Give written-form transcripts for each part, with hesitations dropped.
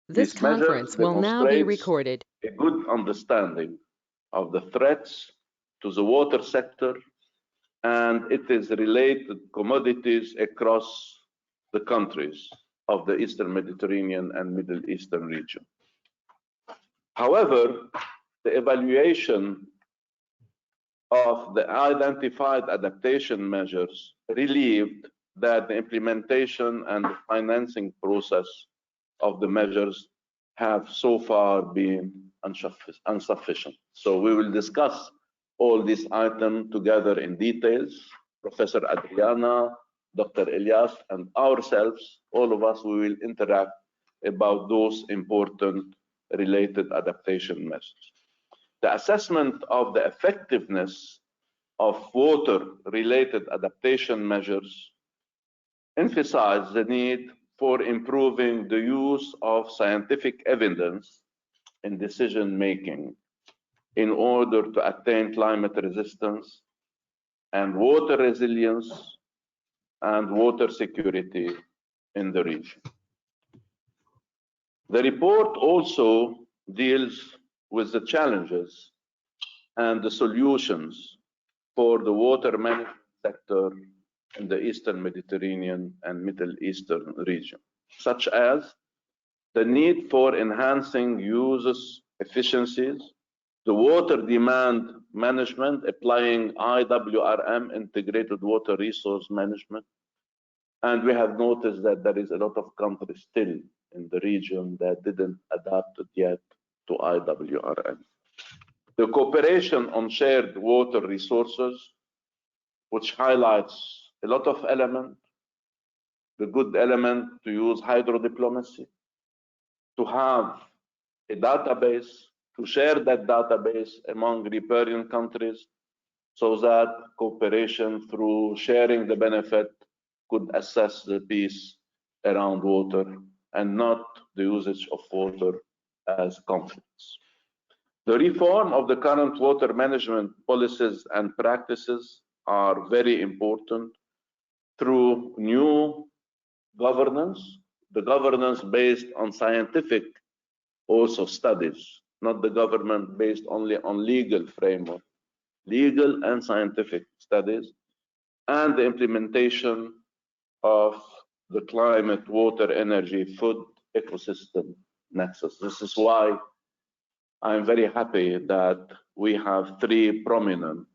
This These measures conference will now be demonstrates recorded. a good understanding of the threats to the water sector and it is related commodities across the countries of the Eastern Mediterranean and Middle Eastern region. However, the evaluation of the identified adaptation measures relieved that the implementation and the financing process of the measures have so far been insufficient. So we will discuss all these items together in details. Professor Adriana, Dr. Elias, and ourselves, all of us, we will interact about those important related adaptation measures. The assessment of the effectiveness of water-related adaptation measures emphasize the need for improving the use of scientific evidence in decision-making in order to attain climate resistance and water resilience and water security in the region. The report also deals with the challenges and the solutions for the water management sector in the Eastern Mediterranean and Middle Eastern region, such as the need for enhancing users' efficiencies, the water demand management, applying IWRM, Integrated Water Resource Management. And we have noticed that there is a lot of countries still in the region that didn't adapt it yet to IWRM. The cooperation on shared water resources, which highlights a lot of elements, the good element to use hydrodiplomacy, to have a database, to share that database among riparian countries so that cooperation through sharing the benefit could assess the peace around water and not the usage of water as conflicts. The reform of the current water management policies and practices are very important through new governance, the governance based on scientific also studies, not the government based only on legal framework, legal and scientific studies, and the implementation of the climate, water, energy, food ecosystem nexus. This is why I'm very happy that we have three prominent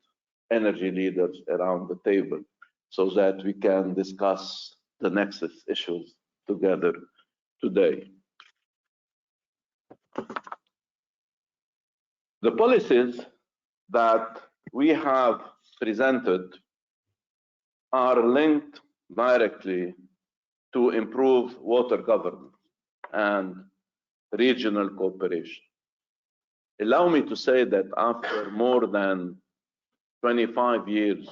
energy leaders around the table so that we can discuss the nexus issues together today. The policies that we have presented are linked directly to improve water governance and regional cooperation. Allow me to say that after more than 25 years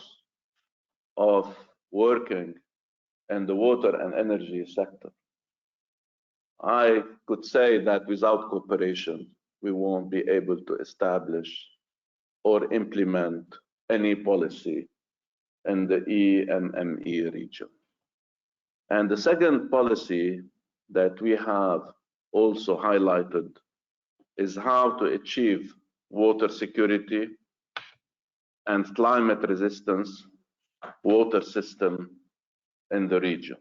of working in the water and energy sector, I could say that without cooperation, we won't be able to establish or implement any policy in the EMME region. And the second policy that we have also highlighted is how to achieve water security and climate resistance water system in the region.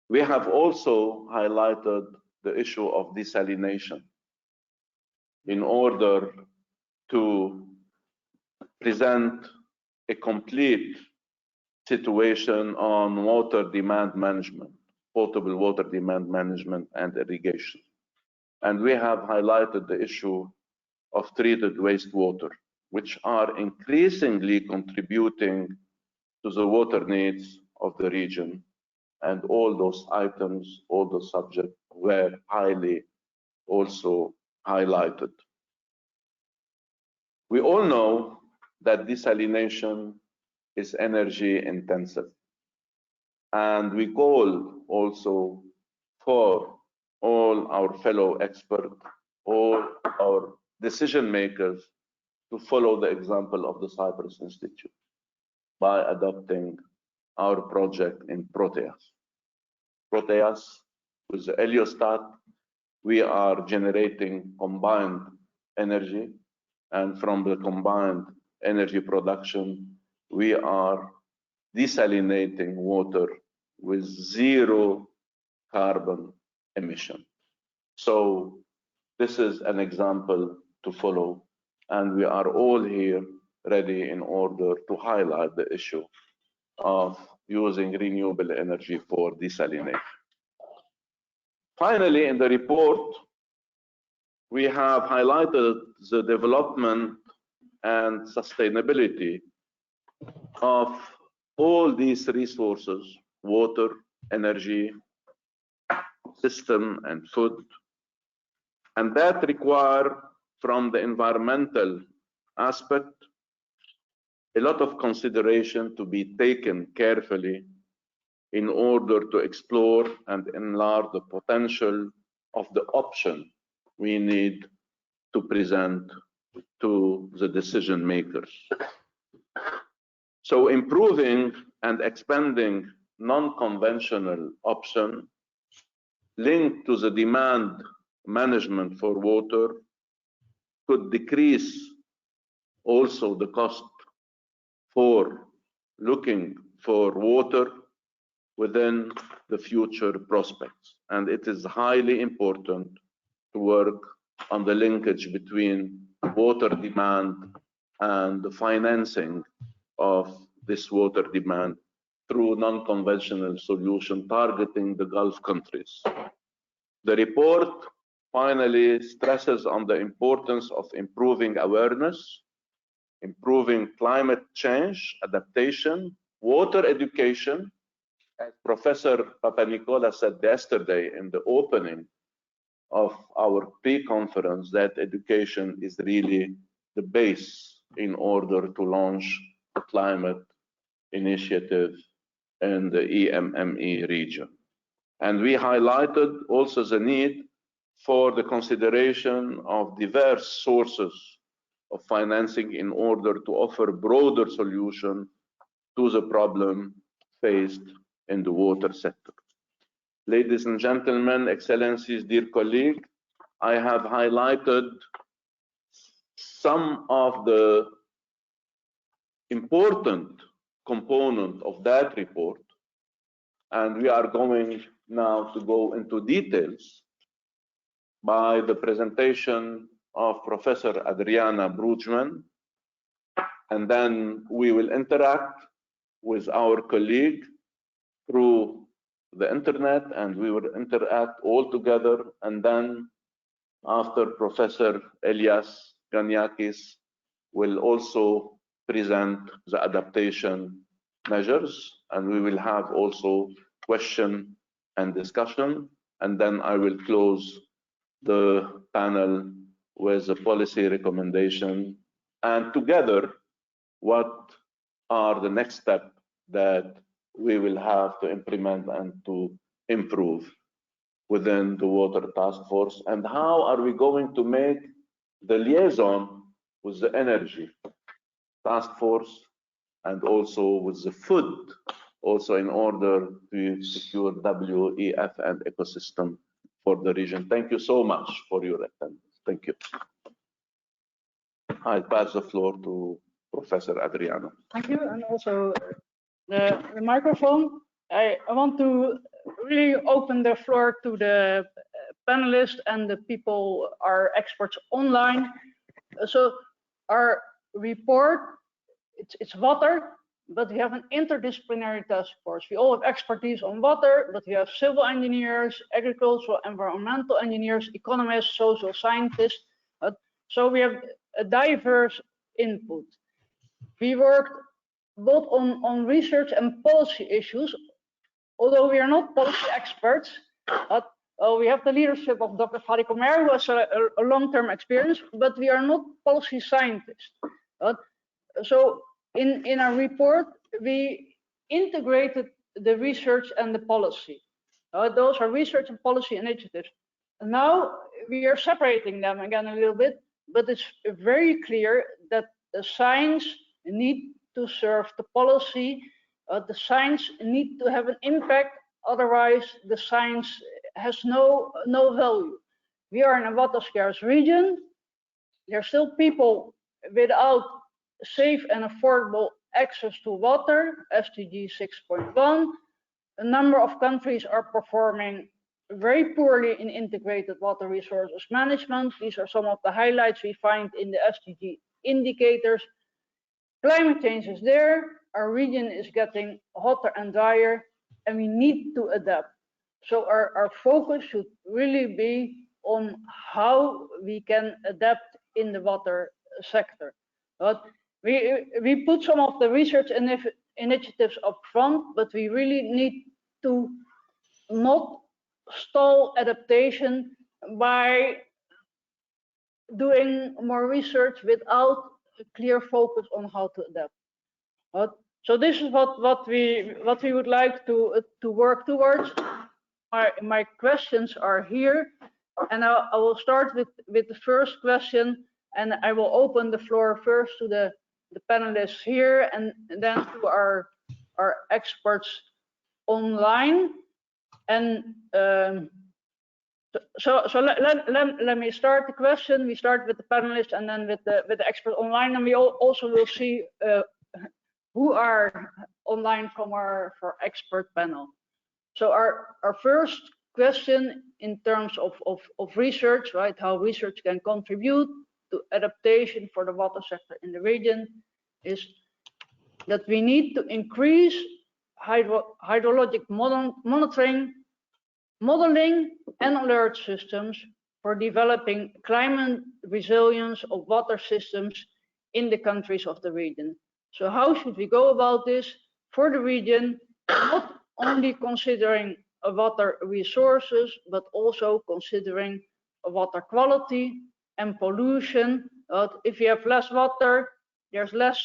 We have also highlighted the issue of desalination in order to present a complete situation on water demand management, potable water demand management and irrigation. And we have highlighted the issue of treated wastewater, which are increasingly contributing to the water needs of the region. And all those items, all those subjects were highly also highlighted. We all know that desalination is energy intensive. And we call also for all our fellow experts, all our decision makers to follow the example of the Cyprus Institute by adopting our project in Proteas. Proteas with the heliostat we are generating combined energy, and from the combined energy production, we are desalinating water with zero carbon emission. So this is an example to follow, and we are all here ready in order to highlight the issue of using renewable energy for desalination. Finally, in the report, we have highlighted the development and sustainability of all these resources: water, energy, system, and food. And that require, from the environmental aspect, a lot of consideration to be taken carefully in order to explore and enlarge the potential of the option we need to present to the decision makers. So improving and expanding non-conventional option linked to the demand management for water could decrease also the cost for looking for water within the future prospects. And it is highly important to work on the linkage between water demand and the financing of this water demand through non-conventional solution targeting the Gulf countries. The report finally stresses on the importance of improving awareness, improving climate change adaptation, water education. As Professor Papanikolaou said yesterday in the opening of our pre-conference, that education is really the base in order to launch a climate initiative in the EMME region. And we highlighted also the need for the consideration of diverse sources of financing in order to offer broader solution to the problem faced in the water sector. Ladies and gentlemen, excellencies, dear colleagues, I have highlighted some of the important components of that report, and we are going now to go into details by the presentation of Professor Adriana Brugman, and then we will interact with our colleague through the internet, and we will interact all together. And then after Professor Elias Ganyakis will also present the adaptation measures, and we will have also question and discussion, and then I will close the panel with the policy recommendation, and together what are the next steps that we will have to implement and to improve within the water task force, and how are we going to make the liaison with the energy task force and also with the food, also in order to secure WEF and ecosystem for the region. Thank you so much for your attendance. Thank you. I pass the floor to Professor Adriano. Thank you, and also the microphone. I want to really open the floor to the panelists and the people, our experts online. So our report, it's water, but we have an interdisciplinary task force. We all have expertise on water, but we have civil engineers, agricultural, environmental engineers, economists, social scientists. So we have a diverse input. We worked both on research and policy issues, although we are not policy experts. We have the leadership of Dr. Fadi Komer, who has a long-term experience, but we are not policy scientists. So in our report, we integrated the research and the policy. Those are research and policy initiatives. And now we are separating them again a little bit, but it's very clear that the science needs to serve the policy. The science needs to have an impact, otherwise the science has no value. we are in a water scarce region. There are still people without safe and affordable access to water, SDG 6.1. A number of countries are performing very poorly in integrated water resources management. These are some of the highlights we find in the SDG indicators. Climate change is there, our region is getting hotter and drier, and we need to adapt. So our focus should really be on how we can adapt in the water sector. But we put some of the research initiatives up front, but we really need to not stall adaptation by doing more research without a clear focus on how to adapt. But, so this is what we would like to work towards. My questions are here, and I will start with the first question, and I will open the floor first to the panelists here, and then to our experts online. And so let me start the question. We start with the panelists, and then with the expert online, and we also will see who are online from our expert panel. So our first question in terms of research, right? How research can contribute to adaptation for the water sector in the region is that we need to increase hydrologic monitoring, modeling, and alert systems for developing climate resilience of water systems in the countries of the region. So how should we go about this for the region, not only considering water resources, but also considering water quality and pollution. If you have less water, there's less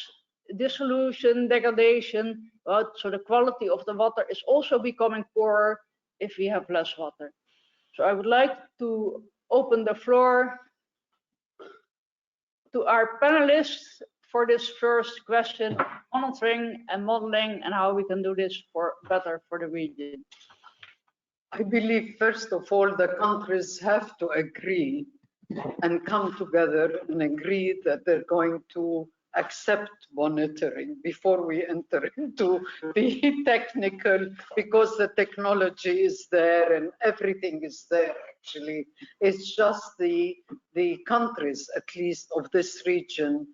dissolution, degradation, so the quality of the water is also becoming poorer if we have less water. So I would like to open the floor to our panelists for this first question, monitoring and modeling, and how we can do this better for the region. I believe, first of all, the countries have to agree and come together and agree that they're going to accept monitoring before we enter into the technical, because the technology is there and everything is there. Actually, it's just the countries, at least of this region,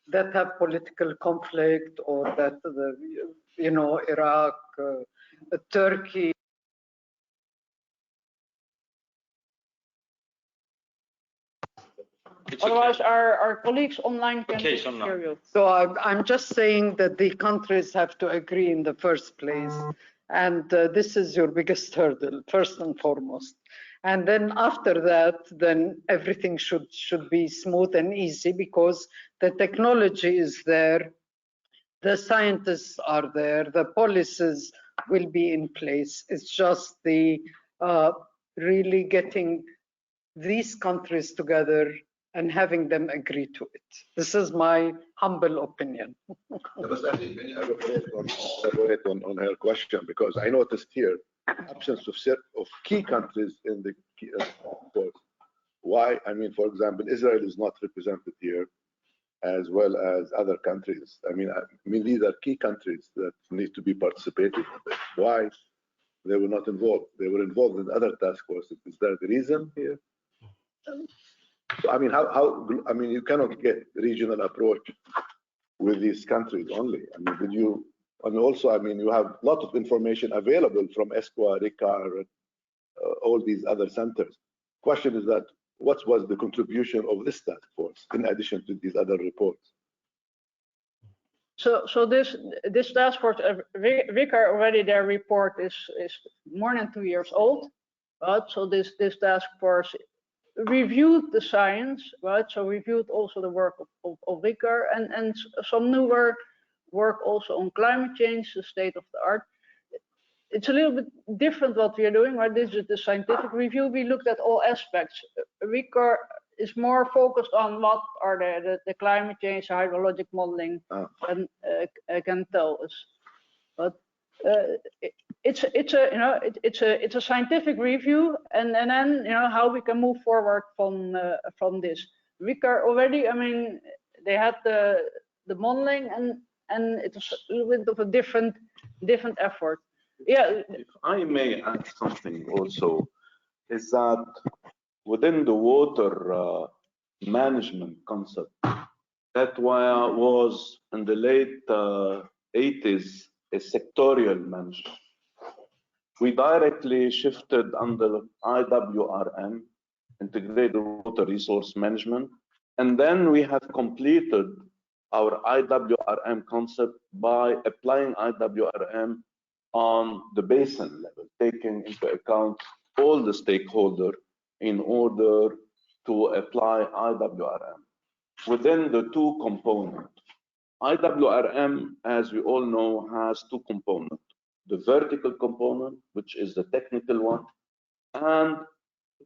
that have political conflict, or that Iraq, Turkey. Otherwise, our colleagues online can hear you. So I'm just saying that the countries have to agree in the first place, and this is your biggest hurdle, first and foremost. And then after that, then everything should be smooth and easy, because the technology is there, the scientists are there, the policies will be in place. It's just the really getting these countries together and having them agree to it. This is my humble opinion. But I think many elaborate on her question, because I noticed here absence of key countries in the report. Why? I mean, for example, Israel is not represented here, as well as other countries. I mean, these are key countries that need to be participating in this. Why they were not involved? They were involved in other task forces. Is there the reason here? So, I mean, I mean, you cannot get regional approach with these countries only. I mean, did you? And also, I mean, you have a lot of information available from ESCWA, RICAR, all these other centers. Question is that what was the contribution of this task force in addition to these other reports? So this task force, RICAR already, their report is more than 2 years old, right? So this task force reviewed the science, right? So reviewed also the work of RICAR and some newer work also on climate change, the state of the art. It's a little bit different what we are doing, right? This is the scientific review. We looked at all aspects. RICAR is more focused on what are the climate change, hydrologic modeling, and can tell us. But it's a you know it's a scientific review, and then how we can move forward from this. We are already, I mean, they had the modeling, and it was a little bit of a different effort. Yeah. If I may add something also, is that within the water management concept, that was in the late 80s a sectorial management. We directly shifted under IWRM, Integrated Water Resource Management, and then we have completed our IWRM concept by applying IWRM on the basin level, taking into account all the stakeholders in order to apply IWRM. Within the two components, IWRM, as we all know, has two components. The vertical component, which is the technical one, and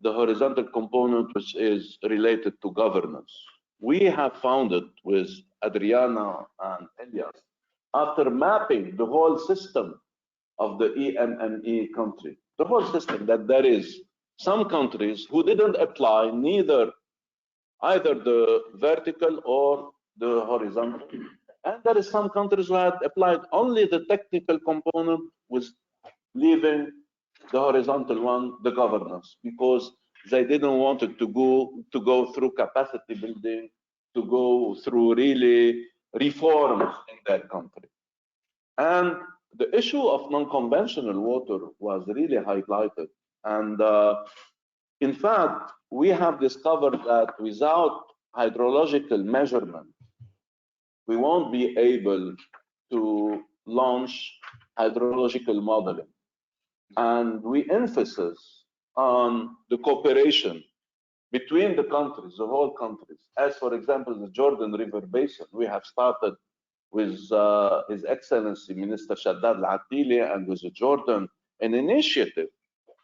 the horizontal component, which is related to governance. We have found it with Adriana and Elias, after mapping the whole system of the EMME country, the whole system, that there is some countries who didn't apply either the vertical or the horizontal. And there is some countries who had applied only the technical component, with leaving the horizontal one, the governance, because they didn't want it to go through capacity building, to go through really reforms in their country. And the issue of non-conventional water was really highlighted. And in fact, we have discovered that without hydrological measurement, we won't be able to launch hydrological modeling. And we emphasize on the cooperation between the countries, the whole countries. As for example, the Jordan River Basin, we have started with His Excellency Minister Shaddad Al-Attili and with Jordan, an initiative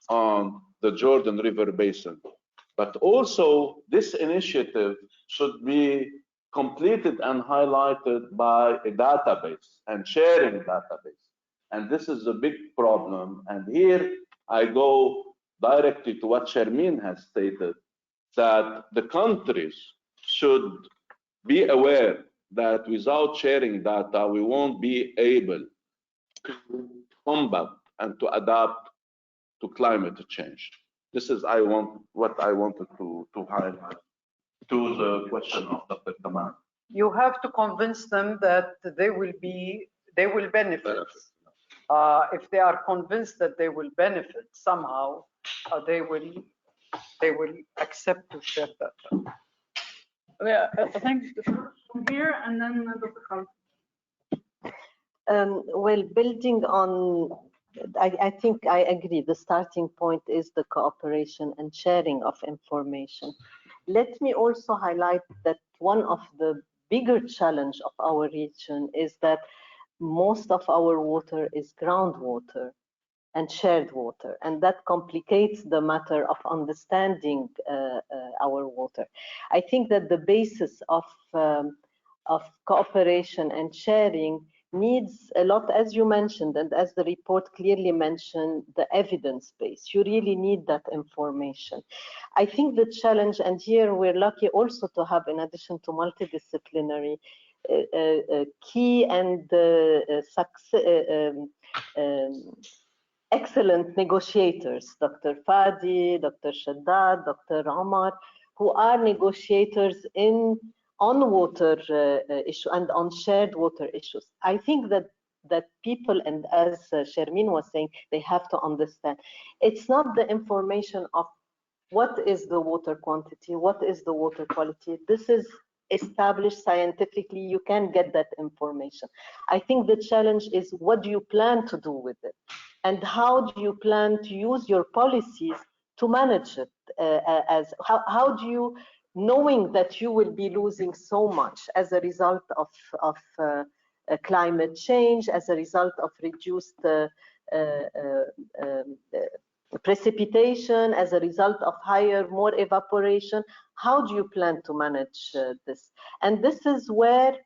on the Jordan River Basin. But also this initiative should be completed and highlighted by a database and sharing database. And this is a big problem. And here I go directly to what Sharmeen has stated, that the countries should be aware that without sharing data, we won't be able to combat and to adapt to climate change. This is what I wanted to highlight to the question of Dr. Kamal. You have to convince them that they will benefit. If they are convinced that they will benefit somehow, they will accept to share that. Yeah, I think from here, and then Dr. Khalid. Well, building on, I think I agree, the starting point is the cooperation and sharing of information. Let me also highlight that one of the bigger challenge of our region is that most of our water is groundwater and shared water, and that complicates the matter of understanding our water. I think that the basis of cooperation and sharing needs a lot, as you mentioned, and as the report clearly mentioned, the evidence base. You really need that information. I think the challenge, and here we're lucky also to have, in addition to multidisciplinary, key and excellent negotiators, Dr. Fadi, Dr. Shaddad, Dr. Omar, who are negotiators on water issue and on shared water issues. I think that people, and as Sharmeen was saying, they have to understand, it's not the information of what is the water quantity, what is the water quality. This is established scientifically, you can get that information. I think the challenge is, what do you plan to do with it? And how do you plan to use your policies to manage it? How do you, knowing that you will be losing so much as a result of climate change, as a result of reduced precipitation, as a result of more evaporation, how do you plan to manage this? And this is where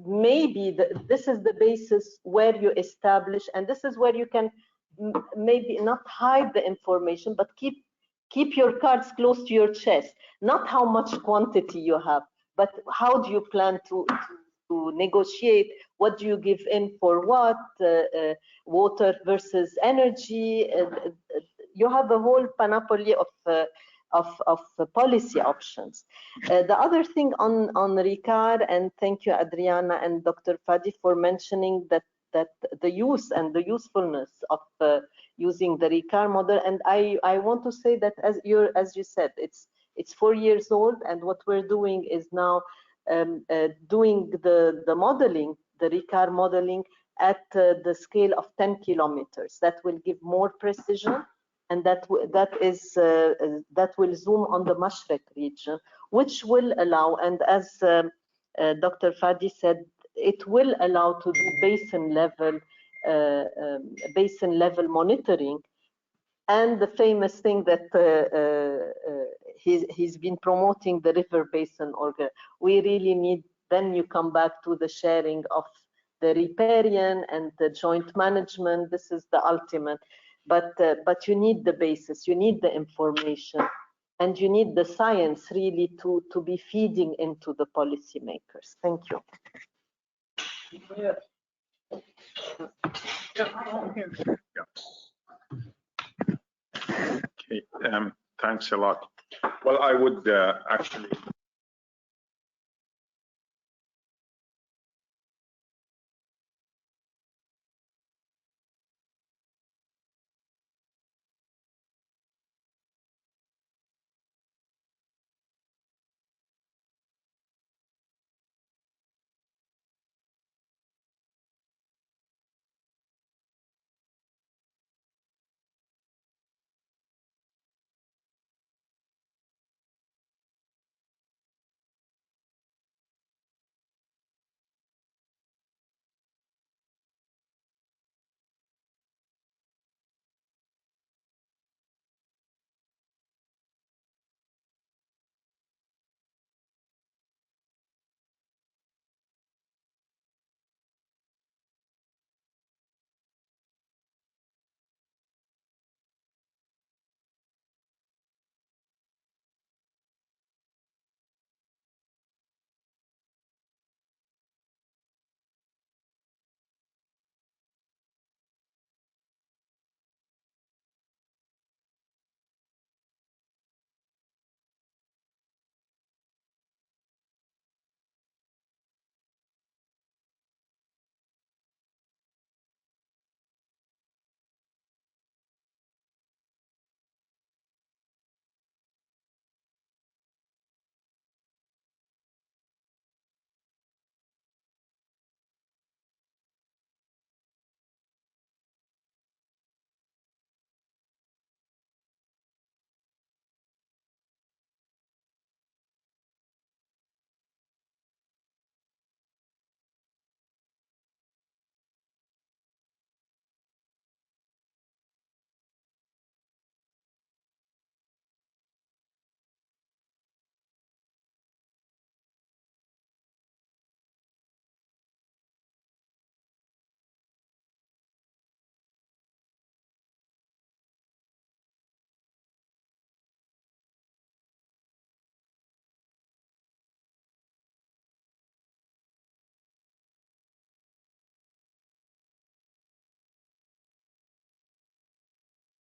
maybe this is the basis where you establish, and this is where you can maybe not hide the information, but keep your cards close to your chest. Not how much quantity you have, but how do you plan to negotiate? What do you give in for what? Water versus energy. You have a whole panoply of policy options. The other thing on RICAR, and thank you Adriana and Dr. Fadi for mentioning that the use and the usefulness of using the RICAR model. And I want to say that as you said, it's 4 years old, and what we're doing is now doing the modeling, the RICAR modeling at the scale of 10 kilometers. That will give more precision, and that will zoom on the Mashrek region, which will allow, and as Dr. Fadi said, it will allow to do basin level monitoring. And the famous thing that he's been promoting, the river basin organ. We really need, then you come back to the sharing of the riparian and the joint management. This is the ultimate. But you need the basis, you need the information, and you need the science really to be feeding into the policymakers. Thank you. Yeah. Okay, thanks a lot. Well, I would actually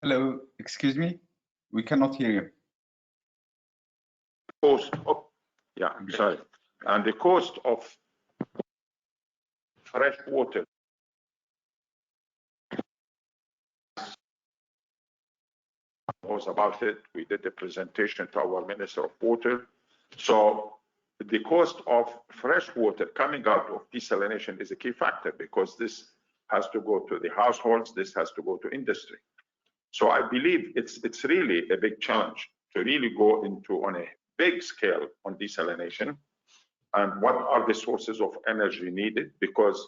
Hello, excuse me, we cannot hear you. cost of, yeah, I'm sorry. And the cost of fresh water was about it. We did a presentation to our Minister of Water. So the cost of fresh water coming out of desalination is a key factor, because this has to go to the households, this has to go to industry. So I believe it's really a big challenge to really go into on a big scale on desalination, and what are the sources of energy needed, because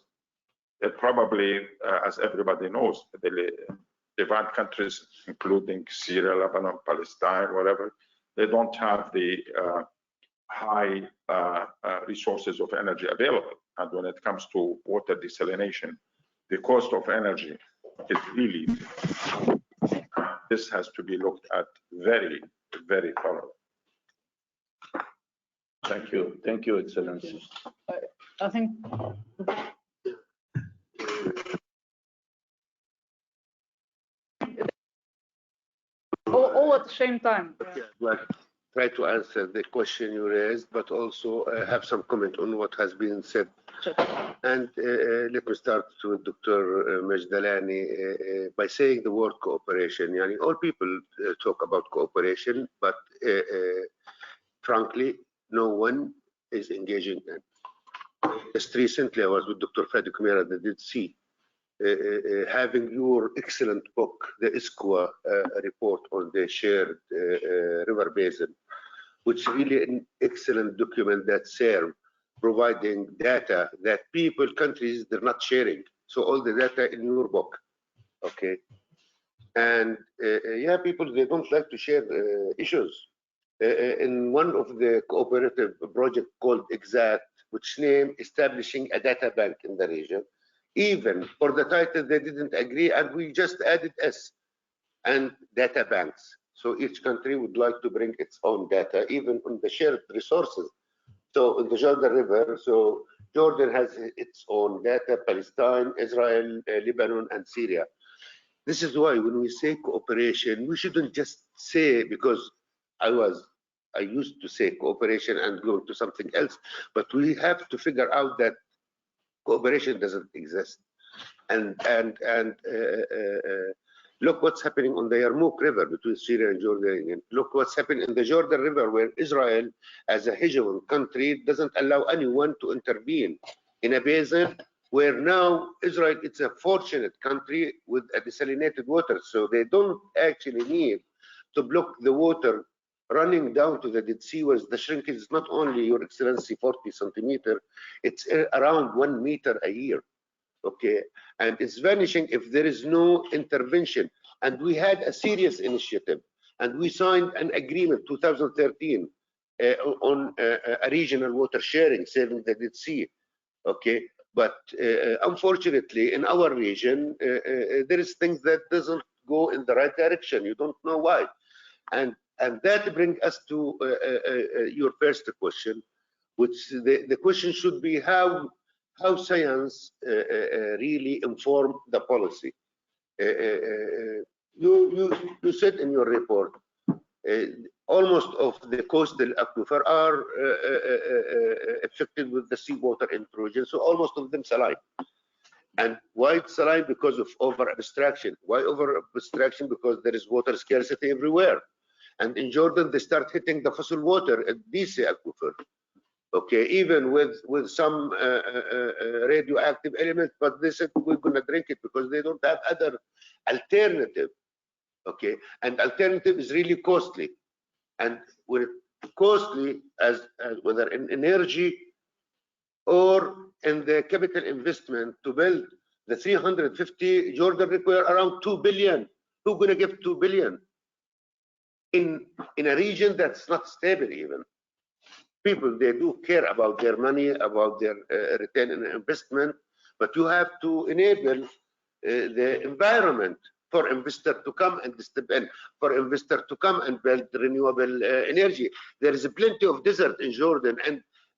probably, as everybody knows, the Levant countries, including Syria, Lebanon, Palestine, whatever, they don't have the high resources of energy available. And when it comes to water desalination, the cost of energy It really, this has to be looked at very, very thoroughly. Thank you, Excellency. I think all at the same time. Like, try to answer the question you raised, but also have some comment on what has been said. And let me start with Dr. Majdalani by saying the word cooperation. Yani all people talk about cooperation, but frankly, no one is engaging in. Just recently, I was with Dr. Fadi Kumera at the Dead Sea, having your excellent book, the ISCWA report on the shared river basin, which is really an excellent document that serves providing data that people, countries, they're not sharing. So all the data in your book, okay? And yeah, people, they don't like to share issues. In one of the cooperative project called EXACT, which name establishing a data bank in the region, even for the title, they didn't agree, and we just added S and data banks. So each country would like to bring its own data, even on the shared resources. So in the Jordan River, so Jordan has its own data, Palestine, Israel, Lebanon, and Syria. This is why when we say cooperation, we shouldn't just say, because I used to say cooperation and go to something else, but we have to figure out that cooperation doesn't exist. And look what's happening on the Yarmouk River between Syria and Jordan. And look what's happening in the Jordan River, where Israel, as a hegemon country, doesn't allow anyone to intervene in a basin where now Israel, it's a fortunate country with a desalinated water. So they don't actually need to block the water running down to the Dead Sea, where the shrinkage is not only, Your Excellency, 40 centimeter, it's around 1 meter a year. Okay, and it's vanishing if there is no intervention. And we had a serious initiative, and we signed an agreement 2013 on a regional water sharing, saving the Dead Sea. Okay, but unfortunately, in our region, there is things that doesn't go in the right direction. You don't know why, and that brings us to your first question, which the question should be how science really inform the policy. You said in your report, almost of the coastal aquifer are affected with the seawater intrusion, so almost of them saline. And why it's saline? Because of over abstraction. Why over abstraction? Because there is water scarcity everywhere. And in Jordan, they start hitting the fossil water at DC aquifer. Okay, even with some radioactive elements, but they said we're gonna drink it because they don't have other alternative. Okay, and alternative is really costly, and when it's costly, as whether in energy or in the capital investment to build the 350, Jordan require around 2 billion. Who's gonna give 2 billion in a region that's not stable even? People, they do care about their money, about their return on investment, but you have to enable the environment for investor to come and step in, for investor to come and build renewable energy. There is plenty of desert in Jordan,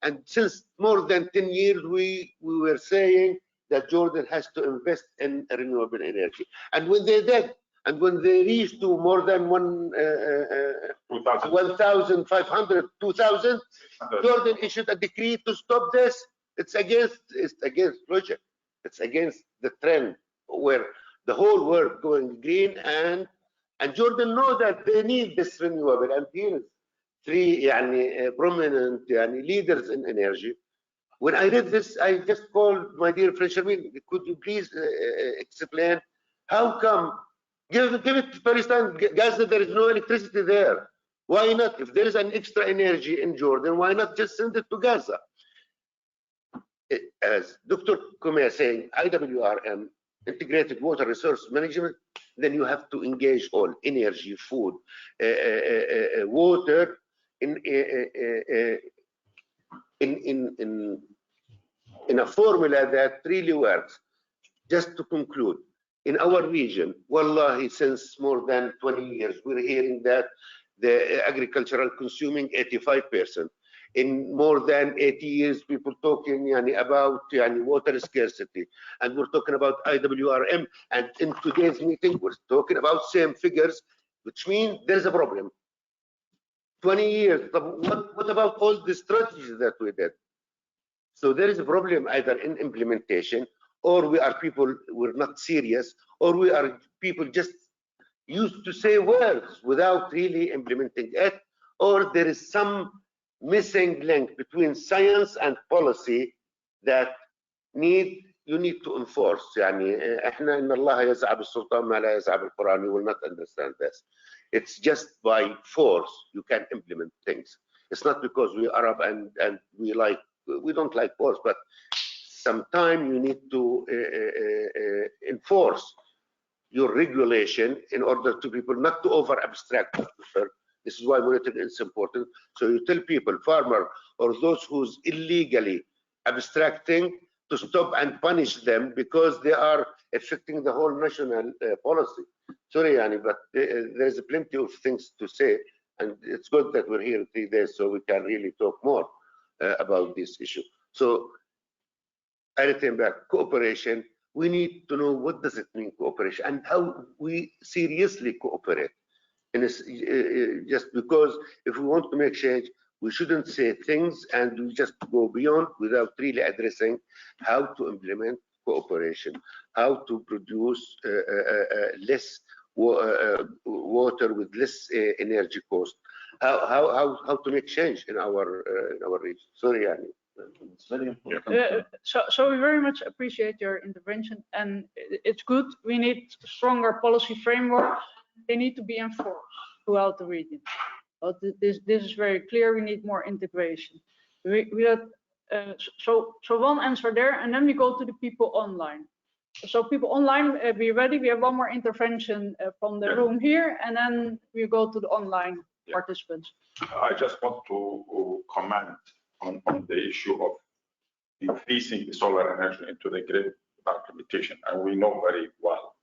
and since more than 10 years, we were saying that Jordan has to invest in renewable energy. And when they did, and when they reached to more than 1,500, 2,000, Jordan issued a decree to stop this. It's against logic. It's against the trend where the whole world going green, and Jordan know that they need this renewable. And here is three prominent leaders in energy. When I read this, I just called my dear friend Sharmin, could you please explain how come give it to Palestine, Gaza, there is no electricity there. Why not? If there is an extra energy in Jordan, why not just send it to Gaza? As Dr. Kumer saying, IWRM, integrated water resource management, then you have to engage all energy, food, water in a formula that really works. Just to conclude, in our region, wallahi, since more than 20 years, we're hearing that the agricultural consuming 85%. In more than 80 years, people talking about water scarcity, and we're talking about IWRM. And in today's meeting, we're talking about same figures, which means there's a problem. 20 years. What about all the strategies that we did? So there is a problem either in implementation, or we're not serious, or we are people just used to say words without really implementing it, or there is some missing link between science and policy that you need to enforce. يعني احنا ان الله يسعى بالسلطان ما لا يسعى بالقرآن. You will not understand this. It's just by force you can implement things. It's not because we Arab and we don't like force, but sometimes you need to enforce your regulation in order to people not to over abstract. This is why monitoring is important. So you tell people, farmer or those who's illegally abstracting, to stop and punish them because they are affecting the whole national policy. Sorry, Yani, but there's plenty of things to say, and it's good that we're here 3 days so we can really talk more about this issue. So I return back, cooperation. We need to know what does it mean, cooperation, and how we seriously cooperate. And it's, just because if we want to make change, we shouldn't say things and we just go beyond without really addressing how to implement cooperation, how to produce less water with less energy cost, how to make change in our region. Sorry, Yani. It's very important. So we very much appreciate your intervention, and it's good. We need stronger policy frameworks. They need to be enforced throughout the region. But this is very clear. We need more integration. So one answer there, and then we go to the people online. So people online, be ready. We have one more intervention from the room here, and then we go to the online participants. I just want to comment on the issue of increasing the solar energy into the grid without limitation, and we know very well.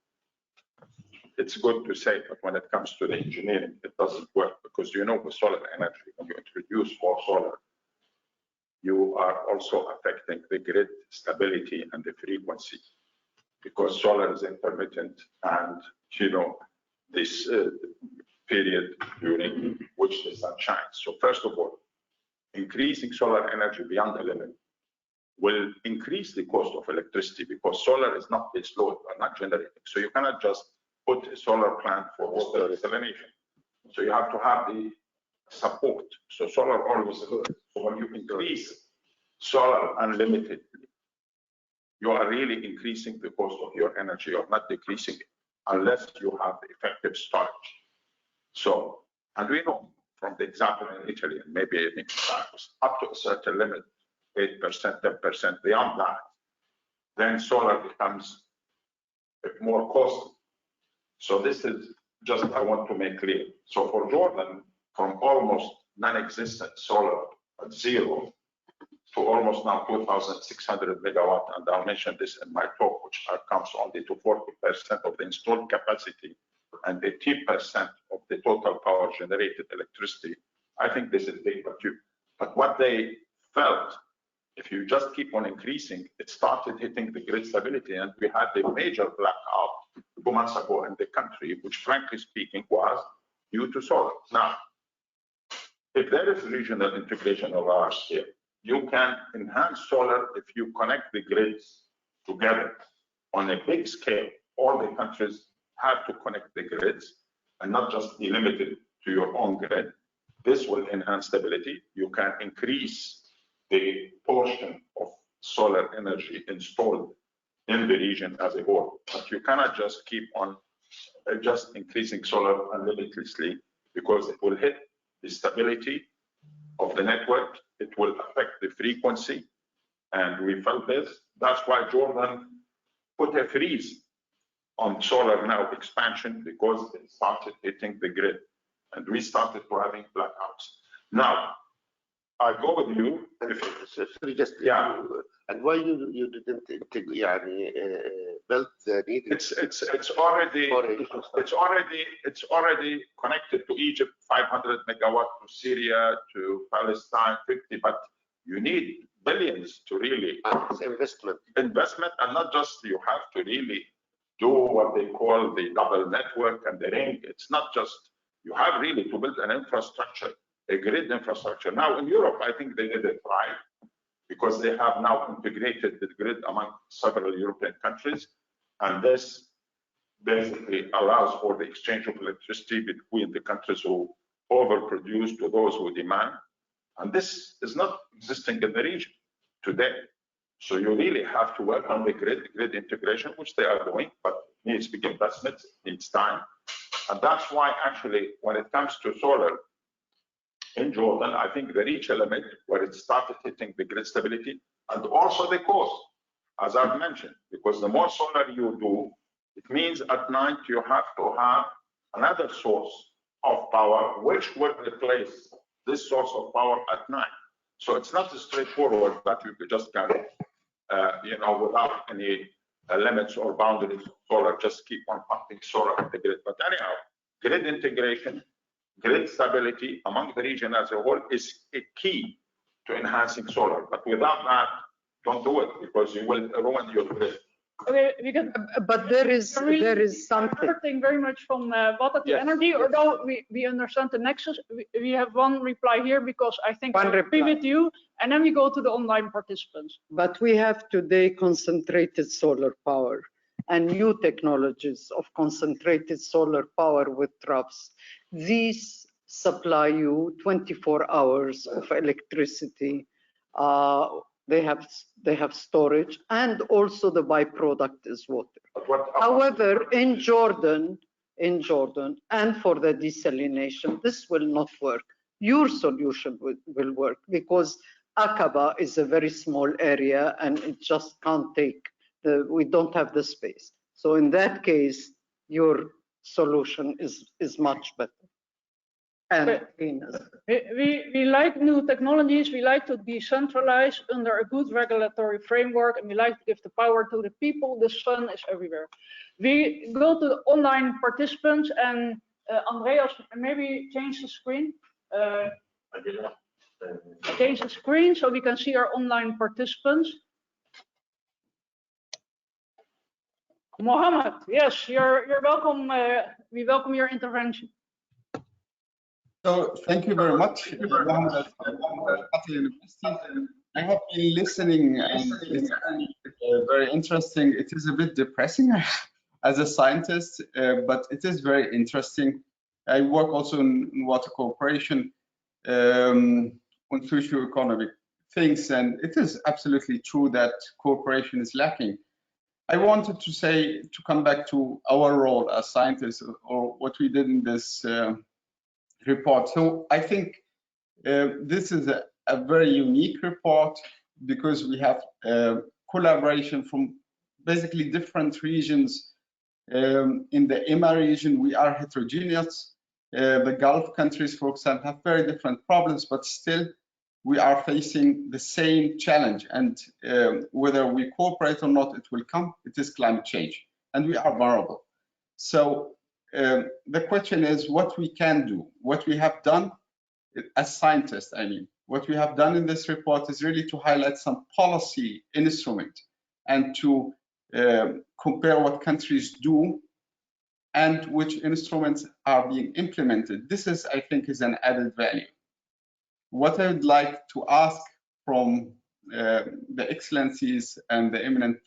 It's good to say, but when it comes to the engineering, it doesn't work, because with solar energy, when you introduce more solar, you are also affecting the grid stability and the frequency, because solar is intermittent, and this period during which the sun shines. So first of all, increasing solar energy beyond the limit will increase the cost of electricity, because solar is not base load, or not generating. So you cannot just put a solar plant for water desalination. So you have to have the support. So solar always is good. So when you increase solar unlimited, you are really increasing the cost of your energy, or not decreasing it, unless you have effective storage. So, and we know from the example in Italy, and maybe I think up to a certain limit, 8%, 10%, beyond that, then solar becomes more costly. So this is just, I want to make clear. So for Jordan, from almost non-existent solar at zero to almost now 2,600 megawatt, and I'll mention this in my talk, which comes only to 40% of the installed capacity and 80% of the total power generated electricity. I think this is big, but what they felt, if you just keep on increasing, it started hitting the grid stability, and we had a major blackout 2 months ago in the country, which frankly speaking was due to solar. Now, if there is regional integration of large scale, you can enhance solar if you connect the grids together on a big scale. All the countries have to connect the grids and not just be limited to your own grid. This will enhance stability. You can increase the portion of solar energy installed in the region as a whole, but you cannot just keep on just increasing solar unlimitedly, because it will hit the stability of the network. It will affect the frequency, and we felt this. That's why Jordan put a freeze on solar now expansion, because it started hitting the grid, and we started having blackouts. Now, I go with you. Sorry, just Yeah. And why you didn't build the needed? It's already connected to Egypt, 500 megawatt, to Syria, to Palestine, 50. But you need billions to really investment, and not just you have to really do what they call the double network and the ring. It's not just, you have really to build an infrastructure, a grid infrastructure. Now in Europe, I think they did it right, because they have now integrated the grid among several European countries. And this basically allows for the exchange of electricity between the countries who overproduce to those who demand. And this is not existing in the region today. So you really have to work on the grid integration, which they are doing, but it needs big investments, it needs time. And that's why actually, when it comes to solar in Jordan, I think they reached a limit where it started hitting the grid stability and also the cost, as I've mentioned, because the more solar you do, it means at night you have to have another source of power, which would replace this source of power at night. So it's not as straightforward that you could just kind of, without any limits or boundaries of solar, just keep on pumping solar at the grid. But anyhow, grid integration, grid stability among the region as a whole is a key to enhancing solar. But without that, don't do it, because you will ruin your grid. Okay, but there is something very much from water to energy, although we understand the nexus. We have one reply here, because I think I agree with you, and then we go to the online participants. But we have today concentrated solar power and new technologies of concentrated solar power with troughs. These supply you 24 hours of electricity. They have storage, and also the byproduct is water. However, in Jordan, and for the desalination, this will not work. Your solution will work, because Aqaba is a very small area and it just can't take we don't have the space. So in that case, your solution is much better. And we like new technologies. We like to decentralize under a good regulatory framework, and we like to give the power to the people. The sun is everywhere. We go to the online participants, and Andreas, maybe change the screen. Change the screen so we can see our online participants. Mohammed, yes, you're welcome. We welcome your intervention. So thank you very much. I have been listening, and it's very interesting. It is a bit depressing as a scientist, but it is very interesting. I work also in water cooperation on socio-economic things, and it is absolutely true that cooperation is lacking. I wanted to say, to come back to our role as scientists, or what we did in this report. So I think this is a very unique report, because we have collaboration from basically different regions. In the EMME region, we are heterogeneous. The Gulf countries, for example, have very different problems, but still we are facing the same challenge. And whether we cooperate or not, it will come. It is climate change, and we are vulnerable. So the question is what we can do, what we have done as scientists. I mean, what we have done in this report is really to highlight some policy instrument and to compare what countries do and which instruments are being implemented. This is, I think, is an added value. What I would like to ask from the excellencies and the eminent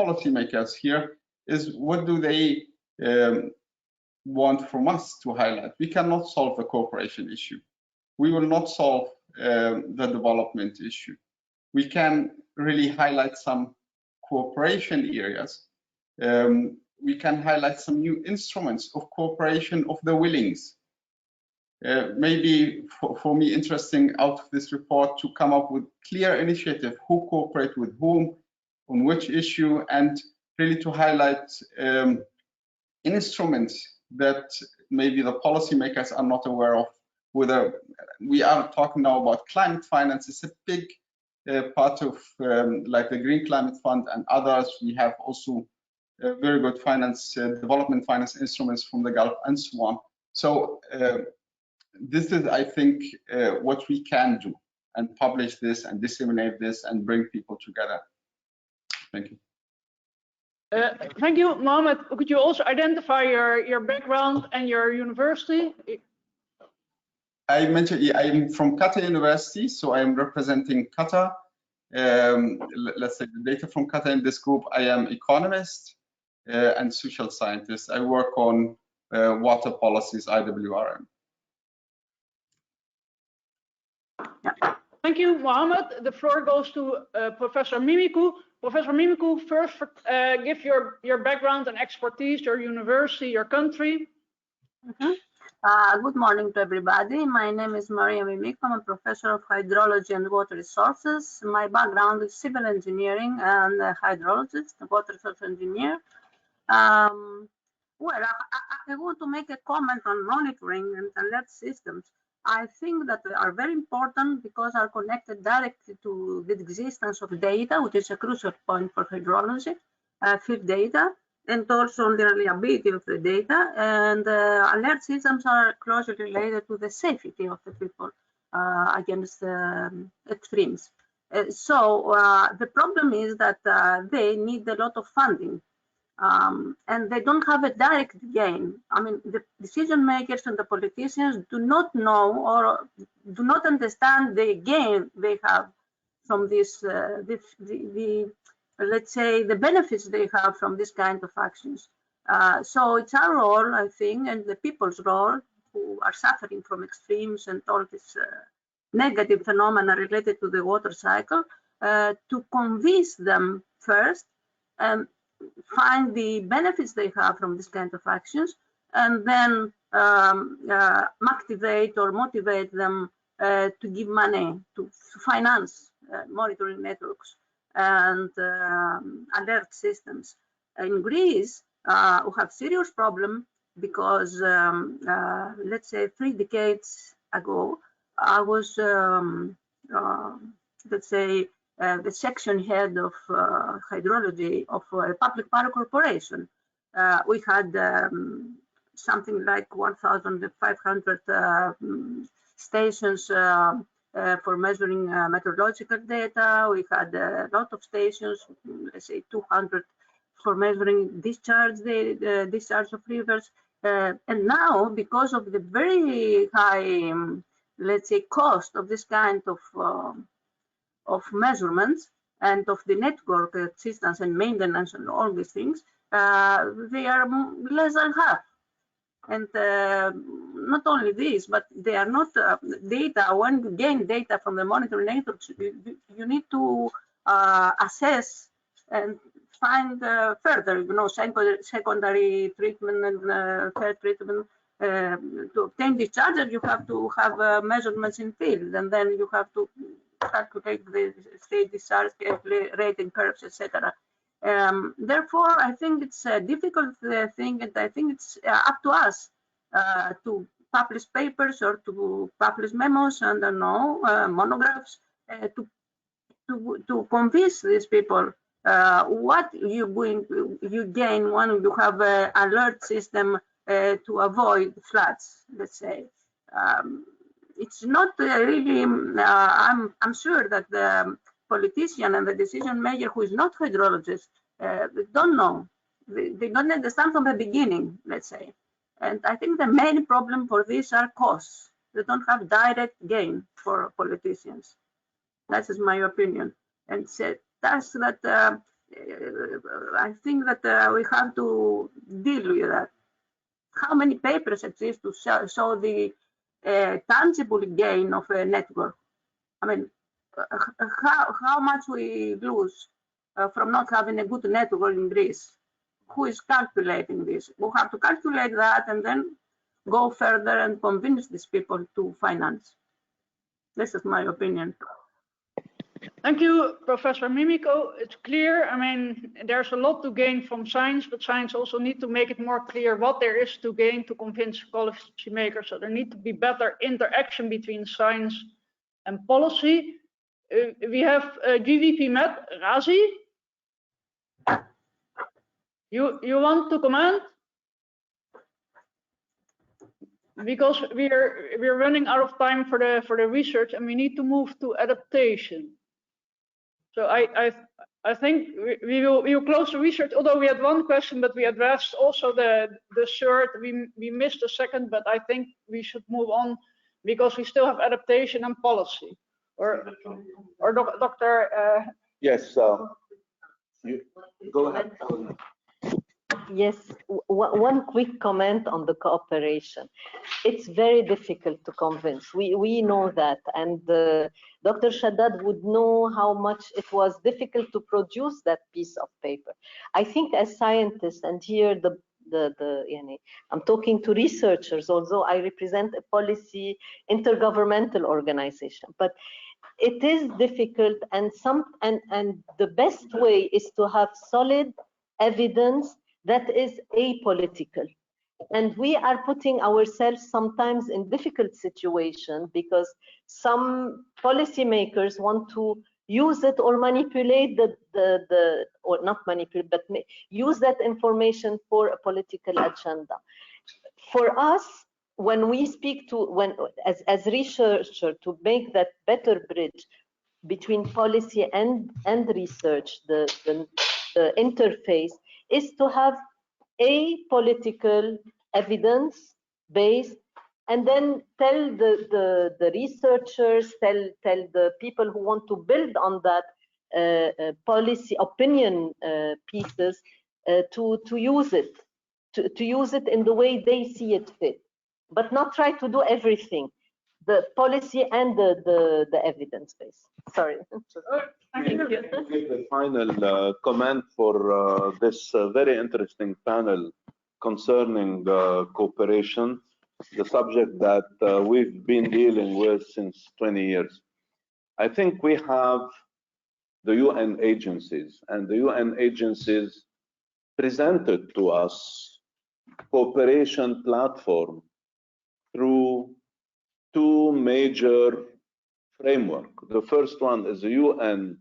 policymakers here is, what do they want from us to highlight? We cannot solve the cooperation issue. We will not solve the development issue. We can really highlight some cooperation areas. We can highlight some new instruments of cooperation of the willings. Maybe for me interesting out of this report to come up with clear initiative, who cooperate with whom, on which issue, and really to highlight instruments that maybe the policymakers are not aware of, whether we are talking now about climate finance. It's a big part of like the Green Climate Fund and others. We have also very good finance, development finance instruments from the Gulf and so on. So this is, I think, what we can do, and publish this and disseminate this and bring people together. Thank you. Thank you, Mohammed. Could you also identify your background and your university? I mentioned I'm from Qatar University, so I'm representing Qatar. Let's say the data from Qatar in this group. I am economist and social scientist. I work on water policies, IWRM. Thank you, Mohammed. The floor goes to Professor Mimiku. Professor Mimiku, first give your background and expertise, your university, your country. Good morning to everybody. My name is Maria Mimiku. I'm a professor of hydrology and water resources. My background is civil engineering and hydrologist, water resource engineer. Well, I want to make a comment on monitoring and alert systems. I think that they are very important because are connected directly to the existence of data, which is a crucial point for hydrology, field data, and also on the reliability of the data. And alert systems are closely related to the safety of the people against extremes. So the problem is that they need a lot of funding. And they don't have a direct gain. I mean, the decision makers and the politicians do not know or do not understand the gain they have from this, let's say, the benefits they have from this kind of actions. So it's our role, I think, and the people's role who are suffering from extremes and all this negative phenomena related to the water cycle to convince them first and find the benefits they have from this kind of actions, and then activate or motivate them to give money to finance monitoring networks and alert systems. In Greece, we have serious problem because, let's say, 3 decades ago, I was, let's say, the section head of hydrology of a public power corporation. We had something like 1,500 stations for measuring meteorological data. We had a lot of stations, let's say 200 for measuring discharge, the discharge of rivers. And now, because of the very high, let's say, cost of this kind of measurements and of the network existence and maintenance and all these things, they are less than half. And not only this, but they are not data. When you gain data from the monitoring networks, you need to assess and find further, secondary treatment and third treatment. To obtain discharges, you have to have measurements in field, and then you have to calculate the state discharge rating curves, etc. Therefore, I think it's a difficult thing, and I think it's up to us to publish papers or to publish memos and monographs to convince these people what you gain when you have an alert system to avoid floods, let's say. It's not really, I'm sure that the politician and the decision maker who is not hydrologist don't know. They don't understand from the beginning, let's say. And I think the main problem for this are costs. They don't have direct gain for politicians. That is my opinion. And that's that I think that we have to deal with that. How many papers exist to show the tangible gain of a network? I mean, how much we lose from not having a good network in Greece? Who is calculating this? We have to calculate that and then go further and convince these people to finance. This is my opinion. Thank you, Professor Mimico. It's clear. I mean, there's a lot to gain from science, but science also need to make it more clear what there is to gain to convince policymakers. So there need to be better interaction between science and policy. We have GVP Met, Razi. You want to comment? Because we're running out of time for the research, and we need to move to adaptation. So I think we will close the research. Although we had one question, but we addressed also the third. We missed a second, but I think we should move on because we still have adaptation and policy. Or Dr. Yes. You go ahead. Yes, one quick comment on the cooperation. It's very difficult to convince. We know that, and Dr. Shaddad would know how much it was difficult to produce that piece of paper. I think as scientists, and here I'm talking to researchers, although I represent a policy intergovernmental organization, but it is difficult, and the best way is to have solid evidence that is apolitical. And we are putting ourselves sometimes in difficult situations because some policymakers want to use it or manipulate or not manipulate, but use that information for a political agenda. For us, when we speak as researchers, to make that better bridge between policy and research, the interface is to have a political evidence base, and then tell the researchers, tell the people who want to build on that policy opinion pieces to use it, to use it in the way they see it fit, but not try to do everything, the policy and the evidence base. Sorry. Thank you. Give the final comment for this very interesting panel concerning cooperation, the subject that we've been dealing with since 20 years. I think we have the UN agencies, and the UN agencies presented to us cooperation platform through two major framework. The first one is the UN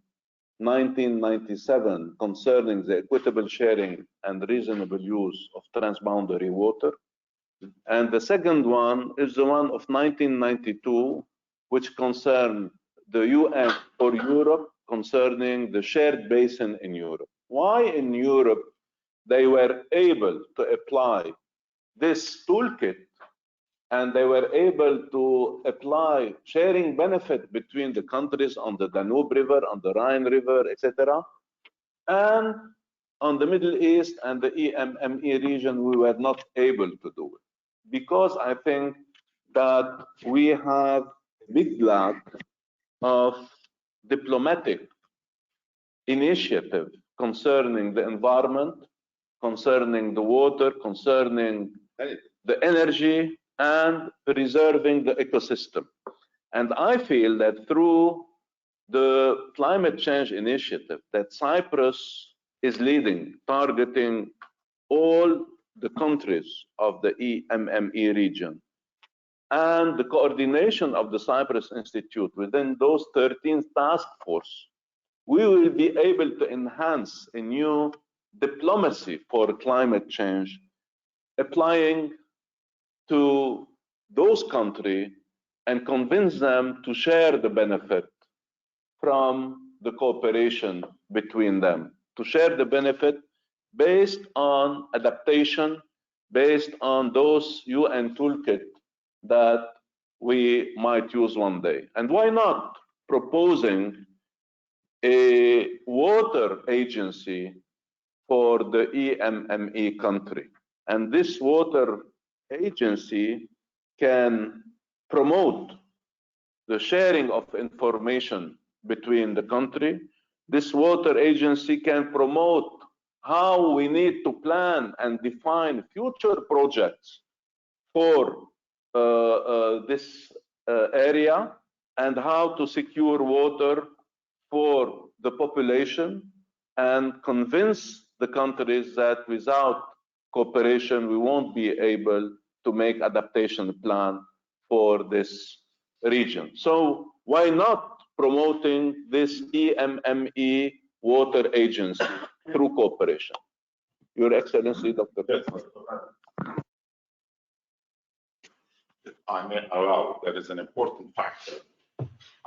1997 concerning the equitable sharing and reasonable use of transboundary water. And the second one is the one of 1992, which concerned the UN for Europe concerning the shared basin in Europe. Why in Europe they were able to apply this toolkit, and they were able to apply sharing benefit between the countries on the Danube River, on the Rhine River, etc. And on the Middle East and the EMME region, we were not able to do it. Because I think that we have a big lack of diplomatic initiative concerning the environment, concerning the water, concerning the energy, and preserving the ecosystem. And I feel that through the climate change initiative that Cyprus is leading, targeting all the countries of the EMME region, and the coordination of the Cyprus Institute within those 13 task force, we will be able to enhance a new diplomacy for climate change, applying to those countries and convince them to share the benefit from the cooperation between them, to share the benefit based on adaptation, based on those UN toolkit that we might use one day. And why not proposing a water agency for the EMME country? And this water agency can promote the sharing of information between the country. This water agency can promote how we need to plan and define future projects for this area, and how to secure water for the population and convince the countries that without cooperation, we won't be able to make adaptation plan for this region. So why not promoting this EMME water agency through cooperation? Your Excellency, Dr. I may allow, there is an important factor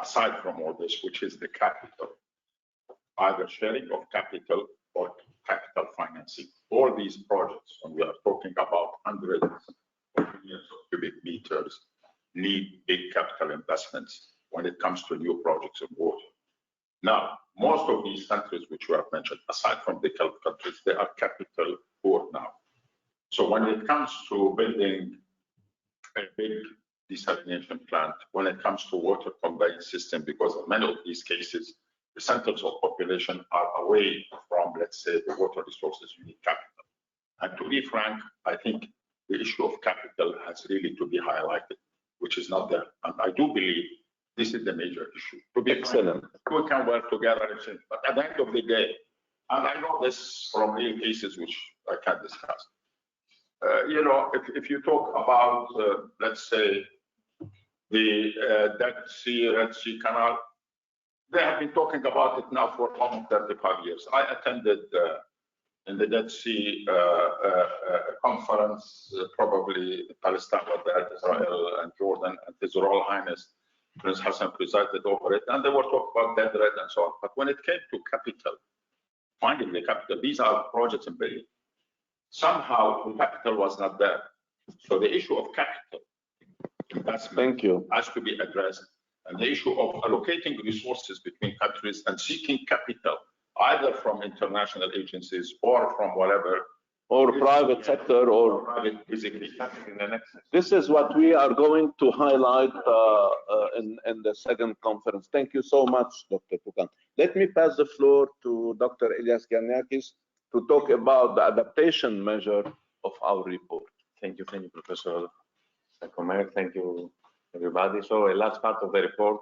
aside from all this, which is the capital, either sharing of capital or capital financing. All these projects, when we are talking about hundreds of millions of cubic meters, need big capital investments when it comes to new projects of water. Now, most of these countries which you have mentioned, aside from the Gulf countries, they are capital poor now. So when it comes to building a big desalination plant, when it comes to water conveyance system, because in many of these cases, the centers of population are away from, let's say, the water resources, you need capital. And to be frank, I think the issue of capital has really to be highlighted, which is not there. And I do believe this is the major issue. To be excellent, we can work together, but at the end of the day, and I know this from real cases which I can discuss. You know, if you talk about, let's say, the Dead Sea, Red Sea Canal, they have been talking about it now for almost 35 years. I attended in the Dead Sea conference, probably Palestine was there, Israel and Jordan, and His Royal Highness Prince Hassan presided over it, and they were talking about dead red and so on. But when it came to capital, finding the capital, these are projects in billions. Somehow the capital was not there. So the issue of capital investment has to be addressed. And the issue of allocating resources between countries and seeking capital, either from international agencies or from whatever, or private sector, or private, physically. This is what we are going to highlight in the second conference. Thank you so much, Dr. Tukan. Let me pass the floor to Dr. Elias Garniakis to talk about the adaptation measure of our report. Thank you, Professor Sakomer. Thank you, everybody. So a large part of the report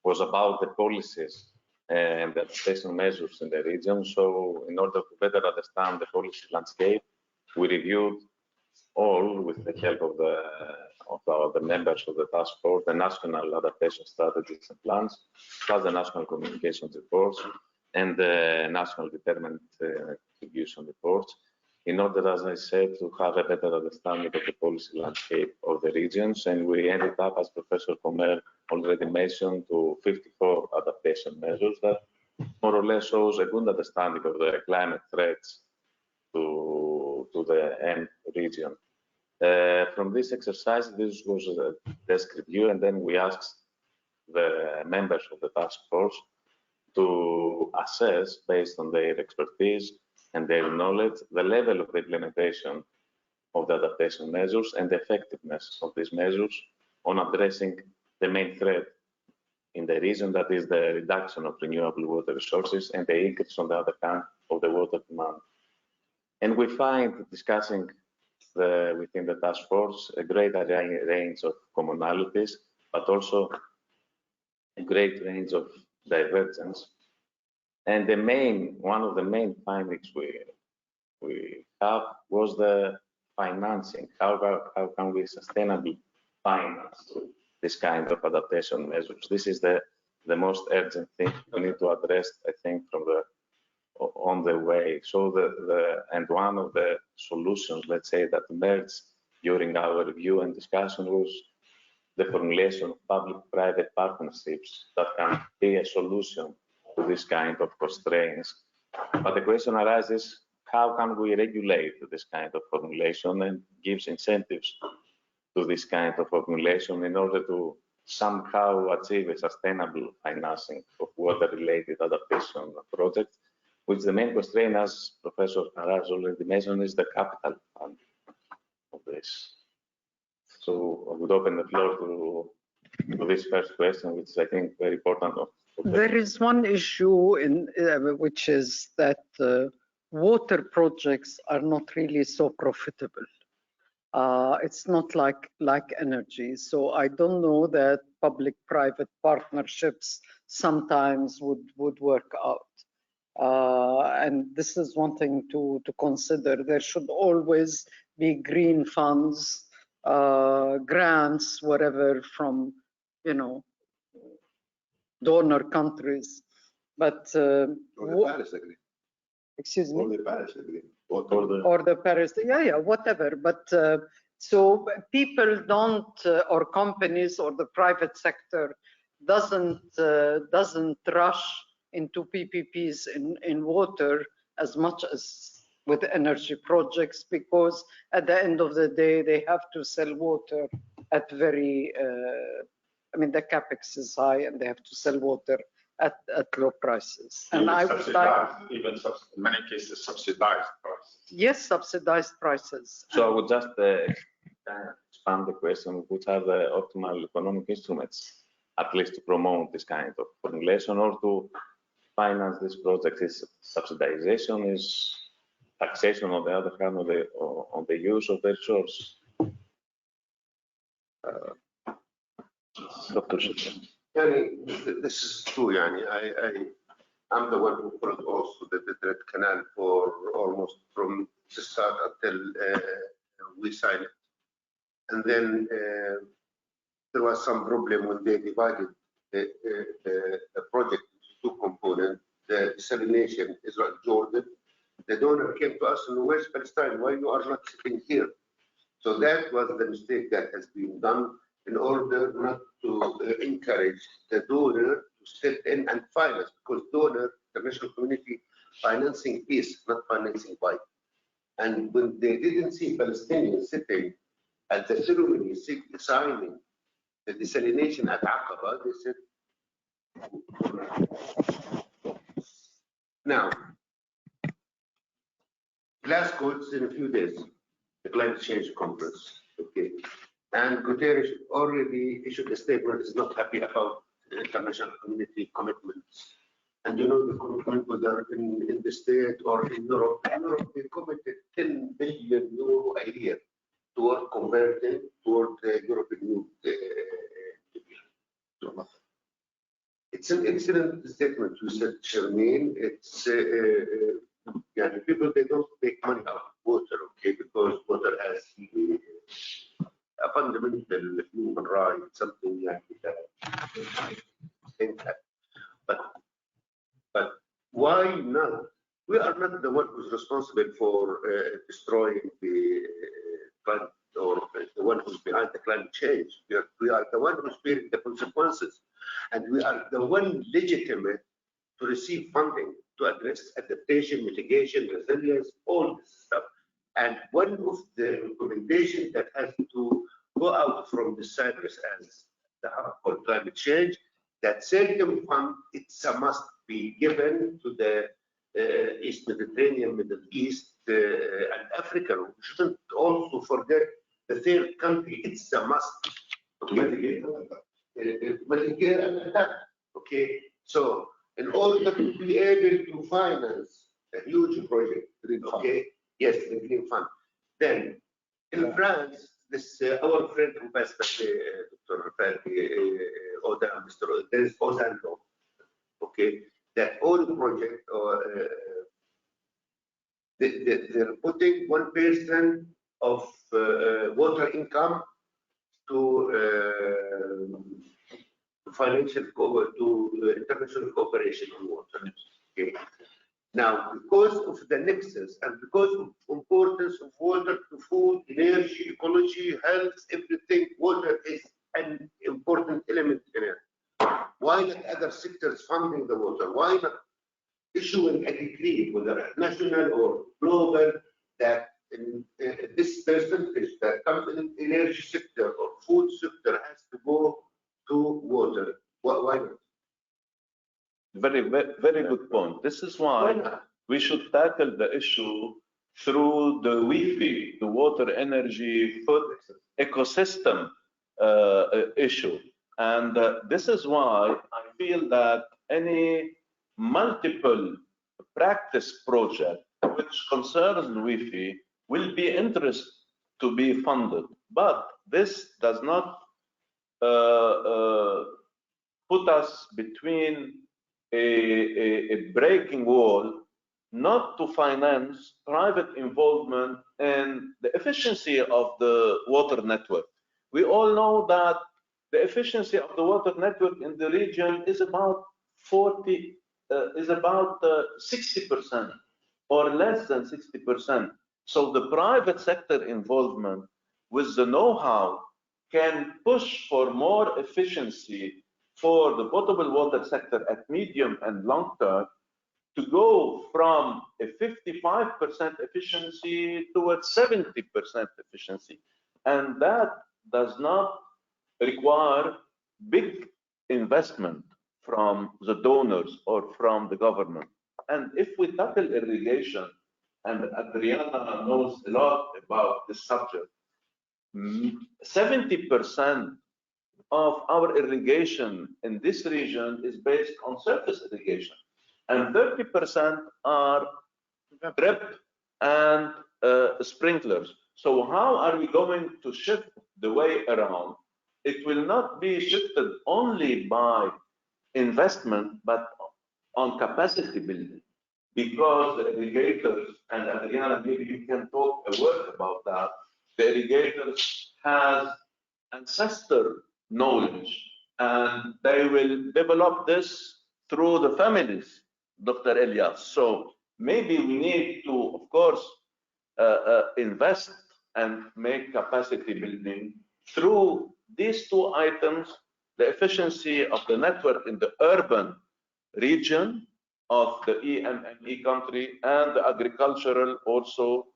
was about the policies and the adaptation measures in the region. So in order to better understand the policy landscape, we reviewed all, with the help of the members of the task force, the national adaptation strategies and plans, plus the national communications reports and the national determined contribution reports, in order, as I said, to have a better understanding of the policy landscape of the regions. And we ended up, as Professor Comer already mentioned, to 54 adaptation measures that more or less shows a good understanding of the climate threats to the EMME region. From this exercise, this was a desk review, and then we asked the members of the task force to assess, based on their expertise and their knowledge, the level of implementation of the adaptation measures and the effectiveness of these measures on addressing the main threat in the region, that is the reduction of renewable water resources and the increase, on the other hand, of the water demand. And we find, discussing within the task force, a great range of commonalities, but also a great range of divergence. And one of the main findings we have was the financing. How can we sustainably finance this kind of adaptation measures? This is the most urgent thing we need to address, I think, on the way. So and one of the solutions, let's say, that emerged during our review and discussion was the formulation of public-private partnerships that can be a solution to this kind of constraints. But the question arises, how can we regulate this kind of formulation and give incentives to this kind of formulation in order to somehow achieve a sustainable financing of water-related adaptation projects, which the main constraint, as Professor Karas already mentioned, is the capital fund of this. So I would open the floor to this first question, which is, I think, very important. There is one issue which is that water projects are not really so profitable. It's not like energy. So I don't know that public-private partnerships sometimes would work out. And this is one thing to consider. There should always be green funds, grants, whatever, from, you know, donor countries. But Or the Paris Agreement. excuse me. Or the Paris Agreement. Or the Paris, yeah, whatever. But so people don't, or companies or the private sector doesn't rush into PPPs in water as much as with energy projects, because at the end of the day they have to sell water at very, I mean, the capex is high and they have to sell water at low prices. And I would like, even in many cases subsidized prices. yes, subsidized prices. So I would just expand the question: which are the optimal economic instruments, at least to promote this kind of formulation or to finance this project? Is subsidization, is taxation on the other hand on the use of the resource? Dr. Shitton. This is true. I'm the one who brought also the Red Canal for almost from the start until we signed it. And then there was some problem when they divided the project into two components. The desalination, Israel, Jordan. The donor came to us and, where's Palestine? Why you are not sitting here? So that was the mistake that has been done in order not to encourage the donor to step in and finance, because donor, the international community, financing peace, not financing fight. And when they didn't see Palestinians sitting at the ceremony signing the desalination at Aqaba, they said, now, Glasgow is in a few days, the climate change conference, okay? And Guterres already issued a statement, is not happy about the international community commitments. And you know the commitment, whether in the state or in Europe, they committed 10 billion euro a year toward converting toward the European Union. It's an excellent statement you said, Charmaine. It's people, they don't make money out of water, okay, because water has a fundamental human right, something like that. But why not? We are not the one who's responsible for destroying the climate, or the one who's behind the climate change. We are the one who's bearing the consequences, and we are the one legitimate to receive funding to address adaptation, mitigation, resilience, all this stuff. And one of the recommendations that has to go out from the Cyprus as the hub for climate change, that certain fund, it's a must be given to the East Mediterranean, Middle East, and Africa. We shouldn't also forget the third country. It's a must. Okay, okay. So in order to be able to finance a huge project, okay, yes, the Green Fund. Then in France, this our friend Ambassador Dr. Oda, Mr. There's Ozando, okay, that all project or they're putting 1% of water income to financial to international cooperation on water. Okay. Now, because of the nexus and because of importance of water to food, energy, ecology, health, everything, water is an important element in it. Why not other sectors funding the water? Why not issuing a decree, whether national or global, that this percentage that comes in the energy sector or food sector has to go to water? Why not? Very good point. This is why we should tackle the issue through the WIFI, the water energy food ecosystem issue. And this is why I feel that any multiple practice project which concerns WIFI will be interest to be funded. But this does not put us between a breaking wall, not to finance private involvement in the efficiency of the water network. We all know that the efficiency of the water network in the region is about 60% or less than 60%. So the private sector involvement with the know-how can push for more efficiency for the potable water sector at medium and long term, to go from a 55% efficiency towards 70% efficiency. And that does not require big investment from the donors or from the government. And if we tackle irrigation, and Adriana knows a lot about this subject, 70% of our irrigation in this region is based on surface irrigation, and 30% are drip and sprinklers. So how are we going to shift the way around? It will not be shifted only by investment, but on capacity building, because the irrigators, and Adriana, maybe you can talk a word about that, the irrigators has ancestor knowledge, and they will develop this through the families, Dr. Elias. So maybe we need to, of course, invest and make capacity building through these two items, the efficiency of the network in the urban region of the EMME country, and the agricultural also,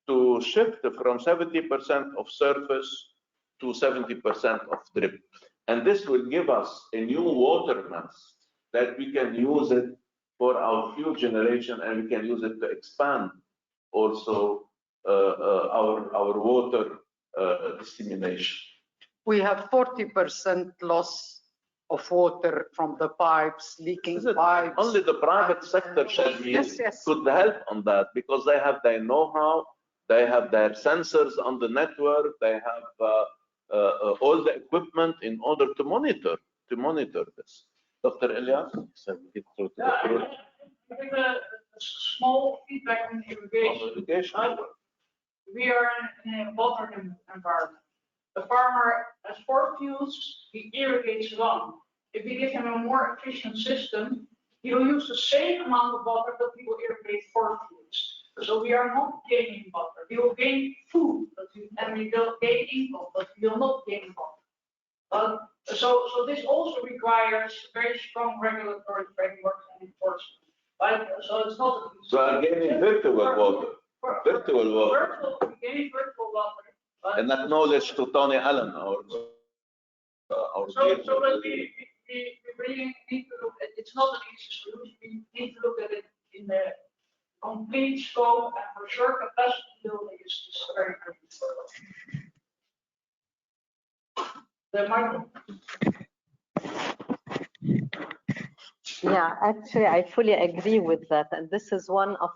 to shift from 70% of surface to 70% of drip. And this will give us a new water mass that we can use it for our future generation, and we can use it to expand also our water dissemination. We have 40% loss of water from the pipes, leaking pipes. Only the private sector could help on that, because they have their know-how, they have their sensors on the network, they have all the equipment in order to monitor this. Dr. Elias? I give a small feedback on irrigation. We are in a water environment. The farmer has 4 fields, he irrigates 1. If we give him a more efficient system, he will use the same amount of water, but he will irrigate 4 fields. So we are not gaining water. We will gain food, and we will gain income, but we will not gain water. So this also requires very strong regulatory frameworks and enforcement. Right? So it's not. So I'm gaining virtual water. Virtual water. Gaining virtual water. And acknowledge to Tony Allen, our so we really need to look at, it's not an easy solution. We need to look at it in the complete scope, and for sure capacity building is very important. The micro. Yeah, actually, I fully agree with that. And this is one of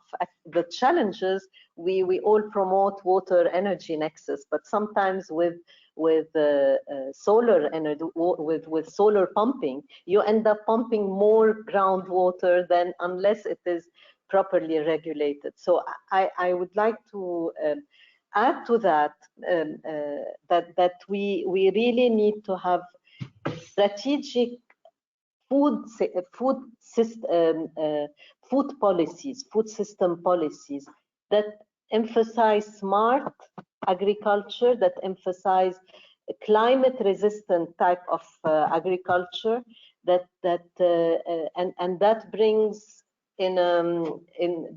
the challenges. We all promote water energy nexus, but sometimes with solar energy, with solar pumping, you end up pumping more groundwater than unless it is properly regulated. So I would like to add to that that we really need to have strategic food system policies that emphasize smart agriculture, that emphasize climate resistant type of agriculture, that brings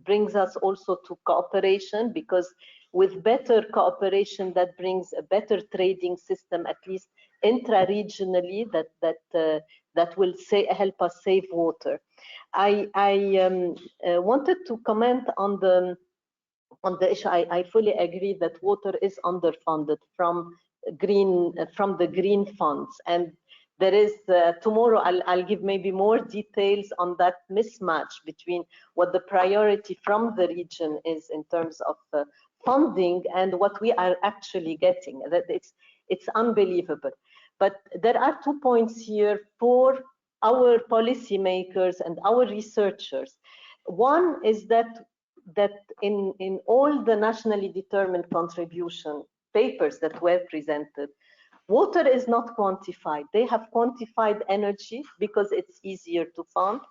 brings us also to cooperation, because with better cooperation that brings a better trading system, at least intra-regionally, that will help us save water. I wanted to comment on the issue. I fully agree that water is underfunded from the green funds, and there is tomorrow I'll give maybe more details on that mismatch between what the priority from the region is in terms of funding and what we are actually getting. That it's unbelievable. But there are 2 points here for our policymakers and our researchers. One is that in all the nationally determined contribution papers that were presented, water is not quantified. They have quantified energy because it's easier to fund.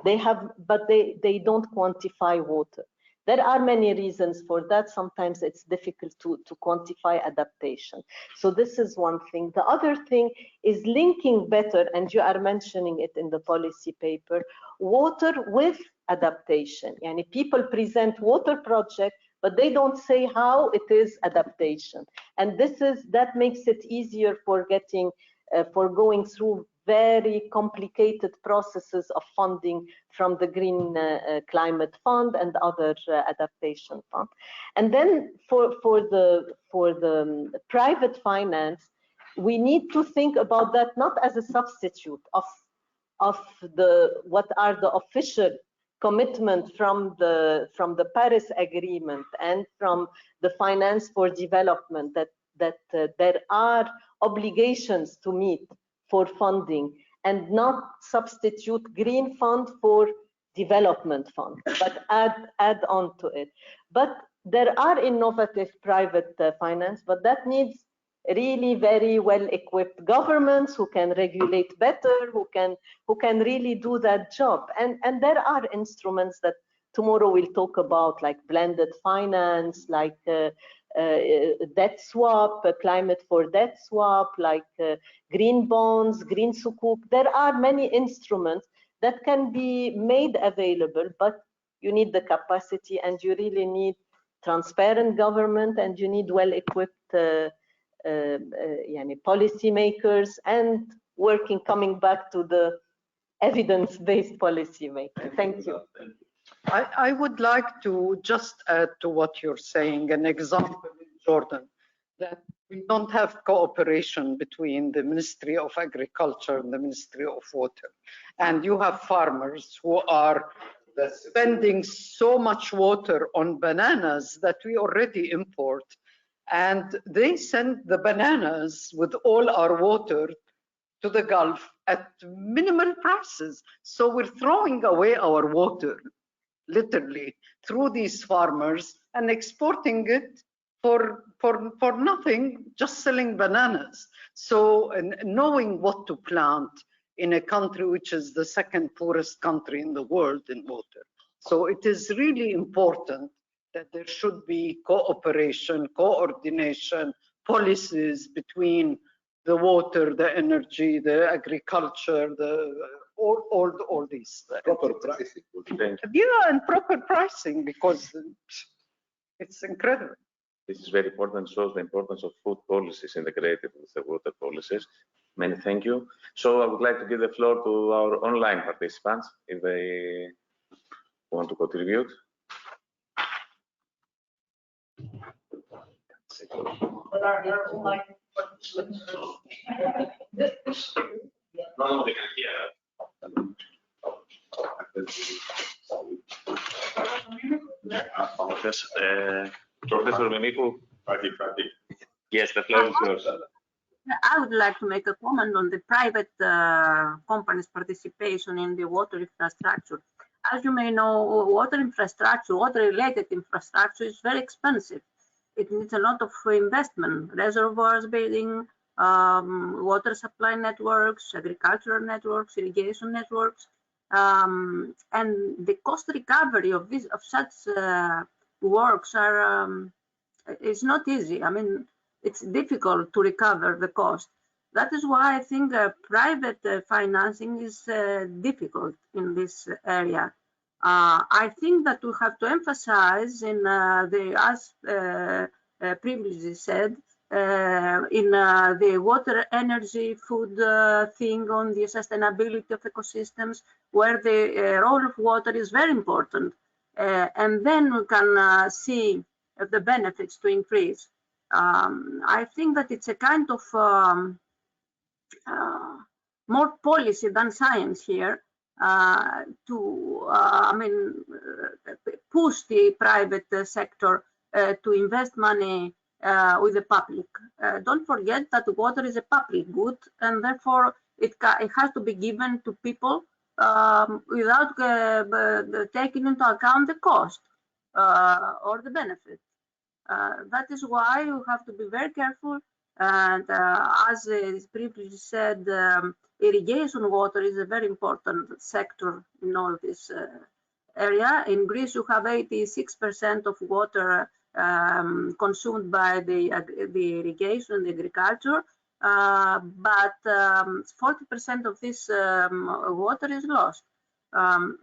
But they don't quantify water. There are many reasons for that. Sometimes it's difficult to quantify adaptation. So this is one thing. The other thing is linking better, and you are mentioning it in the policy paper, water with adaptation. Yani people present water project, but they don't say how it is adaptation. And that makes it easier for going through very complicated processes of funding from the Green Climate Fund and other adaptation fund. And then for the private finance, we need to think about that not as a substitute of what are the official commitment from the Paris Agreement and from the Finance for Development that there are obligations to meet for funding, and not substitute green fund for development fund, but add on to it. But there are innovative private finance, but that needs really very well equipped governments who can regulate better, who can really do that job. And there are instruments that tomorrow we'll talk about, like blended finance, like debt swap, climate for debt swap, like green bonds, green sukuk. There are many instruments that can be made available, but you need the capacity, and you really need transparent government, and you need well-equipped policymakers, and coming back to the evidence-based policymaker. Thank you. I would like to just add to what you're saying, an example in Jordan, that we don't have cooperation between the Ministry of Agriculture and the Ministry of Water. And you have farmers who are spending so much water on bananas that we already import. And they send the bananas with all our water to the Gulf at minimal prices. So we're throwing away our water, literally, through these farmers and exporting it for nothing, just selling bananas. So knowing what to plant in a country which is the second poorest country in the world in water. So it is really important that there should be cooperation, coordination, policies between the water, the energy, the agriculture, all these. Proper pricing. Yeah, and proper pricing, because it's incredible. This is very important, shows the importance of food policies integrated with the water policies. Many thank you. So I would like to give the floor to our online participants if they want to contribute. Professor Mimikou, yes, the floor is yours. I would like to make a comment on the private companies' participation in the water infrastructure. As you may know, water infrastructure, water-related infrastructure is very expensive. It needs a lot of investment, reservoirs building, water supply networks, agricultural networks, irrigation networks, and the cost recovery of such works is not easy. I mean, it's difficult to recover the cost. That is why I think private financing is difficult in this area. I think that we have to emphasize as previously said, in the water, energy, food thing on the sustainability of ecosystems, where the role of water is very important. And then we can see the benefits to increase. I think that it's a kind of more policy than science here to, push the private sector to invest money with the public. Don't forget that water is a public good, and therefore it has to be given to people without taking into account the cost or the benefit. That is why you have to be very careful. And as is previously said, irrigation water is a very important sector in all this area. In Greece, you have 86% of water consumed by the irrigation, the agriculture, but 40% of this water is lost.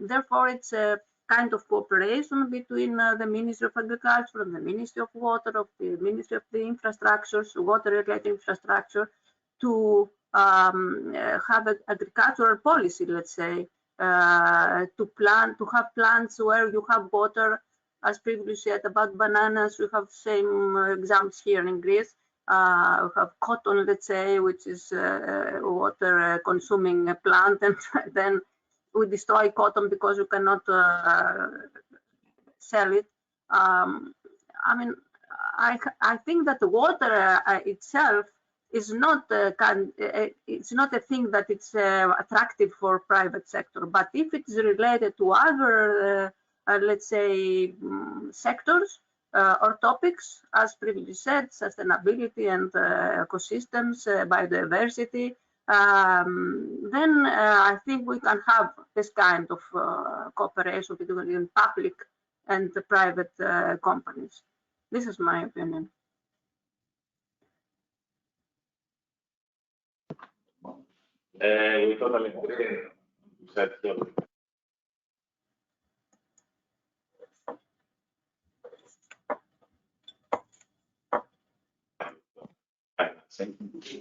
Therefore, it's a kind of cooperation between the Ministry of Agriculture and the Ministry of Water, of the Ministry of the Infrastructures, water-related infrastructure, to have an agricultural policy, let's say, to have plants where you have water. As previously said about bananas, we have same examples here in Greece. We have cotton, let's say, which is water consuming plant, and then we destroy cotton because you cannot sell it. I mean, I think that the water itself is not it's not a thing that it's attractive for private sector. But if it's related to other, let's say, sectors or topics, as previously said, sustainability and ecosystems, biodiversity, then I think we can have this kind of cooperation between public and the private companies. This is my opinion. We totally agree.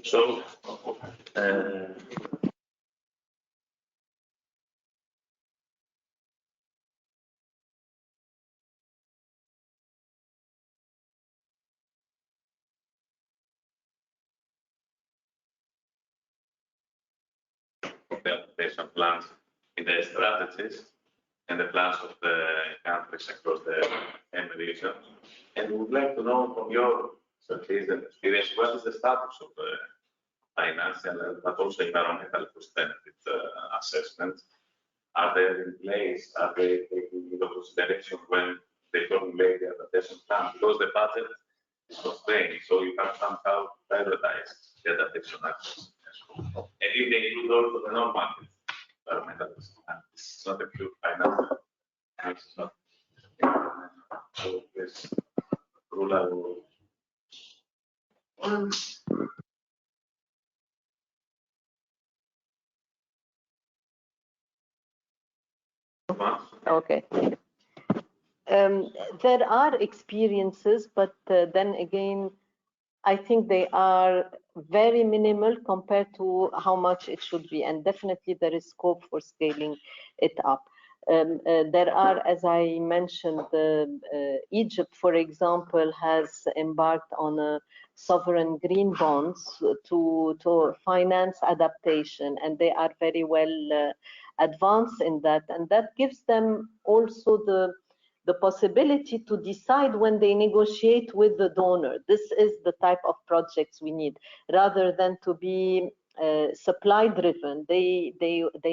So, the adaptation plans in the strategies and the plans of the countries across the EMME region. And we would like to know from your expertise and experience, what is the status of the financial but also environmental cost-benefit assessments? Are they in place? Are they taking into consideration when they formulate the adaptation plan? Because the budget is constrained, so you have somehow prioritize the adaptation actions. And if they include also the non-market environmental cost, it's not a pure financial, it's not. So this rule Okay. There are experiences, but then again, I think they are very minimal compared to how much it should be, and definitely there is scope for scaling it up. There are, as I mentioned, Egypt, for example, has embarked on a sovereign green bonds to finance adaptation, and they are very well advanced in that, and that gives them also the possibility to decide when they negotiate with the donor. This is the type of projects we need, rather than to be supply driven. They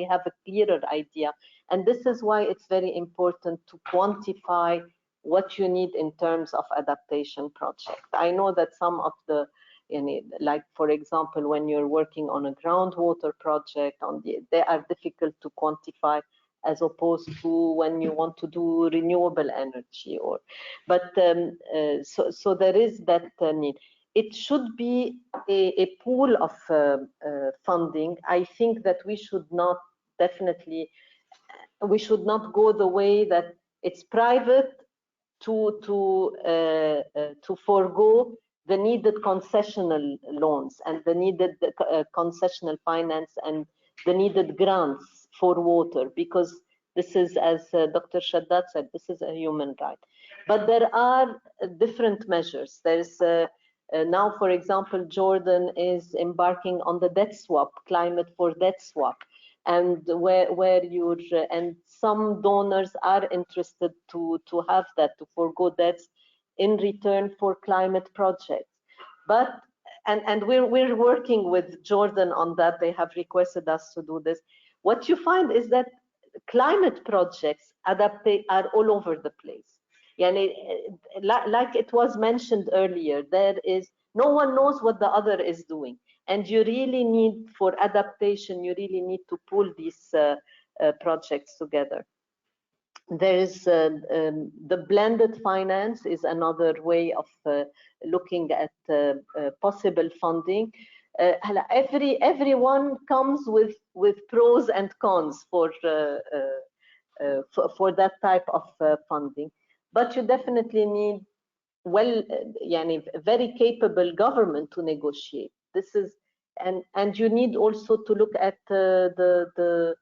have a clearer idea, and this is why it's very important to quantify what you need in terms of adaptation project. I know that some of the, like for example, when you're working on a groundwater project, they are difficult to quantify, as opposed to when you want to do renewable energy. But so there is that need. It should be a pool of funding. I think that we should not go the way that it's private to forego the needed concessional loans and the needed concessional finance and the needed grants for water, because this is, as Dr. Shaddad said, this is a human right. But there are different measures. There's now, for example, Jordan is embarking on the debt swap, climate for debt swap, and where you're, and some donors are interested to have that, to forgo debts in return for climate projects. But and we're working with Jordan on that. They have requested us to do this. What you find is that climate projects are all over the place. Yani, like it was mentioned earlier, no one knows what the other is doing. And you really need, for adaptation, you really need to pull these projects together. There is the blended finance is another way of looking at possible funding. Everyone comes with pros and cons for that type of funding, but you definitely need very capable government to negotiate. This is and you need also to look at the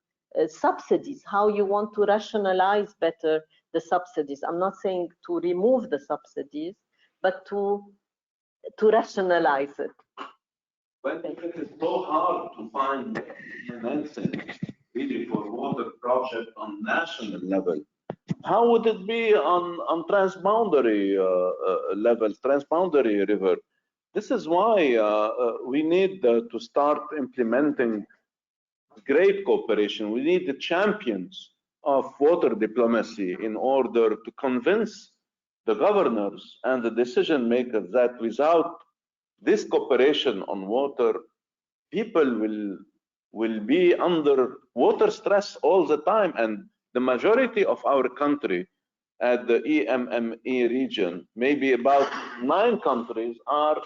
subsidies, how you want to rationalize better the subsidies. I'm not saying to remove the subsidies, but to rationalize it. But if it is so hard to find financing really for water project on national level, how would it be on transboundary level, transboundary river? This is why we need to start implementing great cooperation. We need the champions of water diplomacy in order to convince the governors and the decision makers that without this cooperation on water, people will be under water stress all the time. And the majority of our country at the EMME region, maybe about 9 countries, are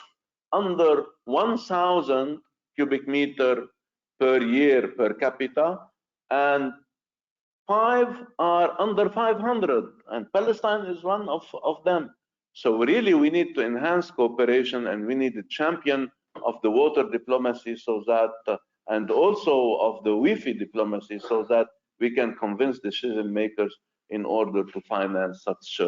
under 1,000 cubic meter per year per capita, and 5 are under 500, and Palestine is one of them. So really we need to enhance cooperation, and we need a champion of the water diplomacy, so that and also of the Wi-Fi diplomacy, so that we can convince decision makers in order to finance such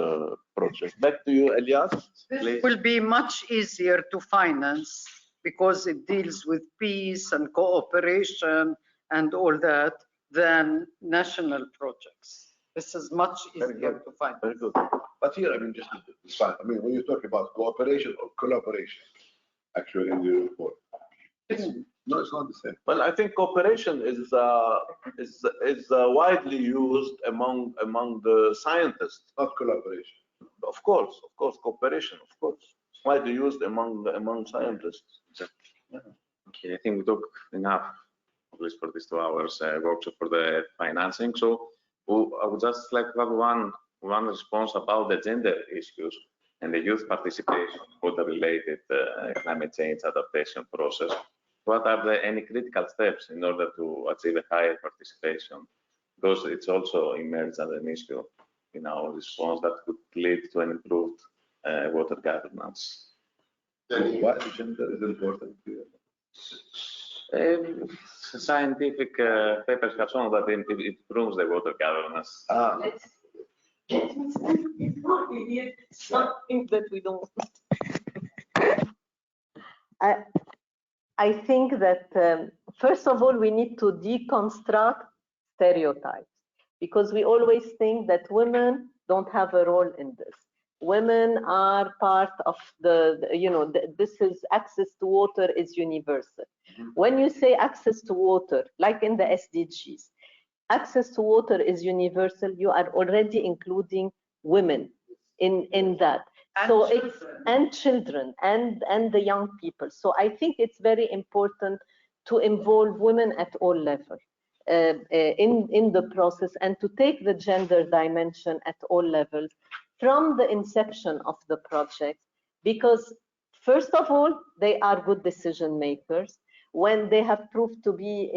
projects. Back to you, Elias. This will be much easier to finance because it deals with peace and cooperation and all that than national projects. This is much easier to finance. Very good. But here, I mean, just it's fine. I mean, when you talk about cooperation or collaboration, actually in the report, no, it's not the same. Well, I think cooperation is widely used among the scientists. Not collaboration. Of course, cooperation, of course, it's widely used among scientists. Yeah. Okay, I think we talked enough, at least for these 2 hours workshop for the financing. So I would just like to have one response about the gender issues and the youth participation for the related climate change adaptation process. What are any critical steps in order to achieve a higher participation? Because it's also emerged as an issue in our response that could lead to an improved water governance. Why gender is important here? Scientific papers have shown that it improves the water governance. It's something that we don't. I think that first of all, we need to deconstruct stereotypes, because we always think that women don't have a role in this. Women are part of this is access to water is universal. When you say access to water, like in the SDGs, access to water is universal, you are already including women in that. And so children. It's and children and the young people. So I think it's very important to involve women at all levels in the process, and to take the gender dimension at all levels from the inception of the project, because first of all, they are good decision makers. When they have proved to be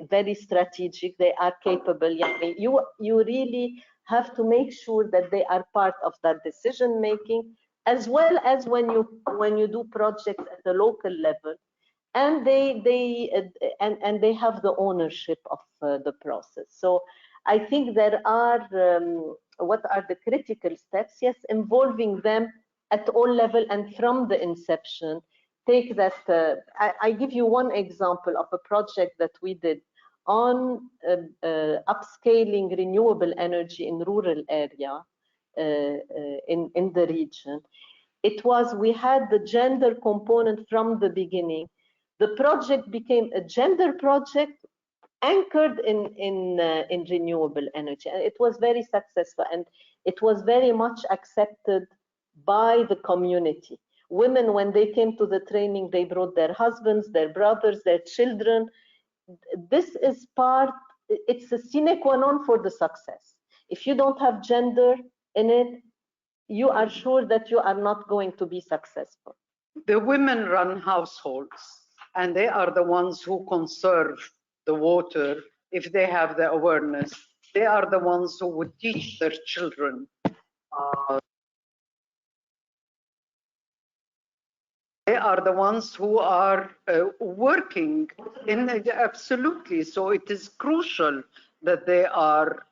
very strategic, they are capable. You really have to make sure that they are part of that decision making, as well as when you do projects at the local level, and they have the ownership of the process. So I think there are what are the critical steps? Yes, involving them at all levels and from the inception. Take that. I give you one example of a project that we did on upscaling renewable energy in rural area in the region. we had the gender component from the beginning. The project became a gender project anchored in renewable energy, and it was very successful, and it was very much accepted by the community. Women, when they came to the training, they brought their husbands, their brothers, their children. This is it's a sine qua non for the success. If you don't have gender in it, you are sure that you are not going to be successful. The women run households, and they are the ones who conserve the water if they have the awareness. They are the ones who would teach their children. They are the ones who are working in absolutely. So it is crucial that they are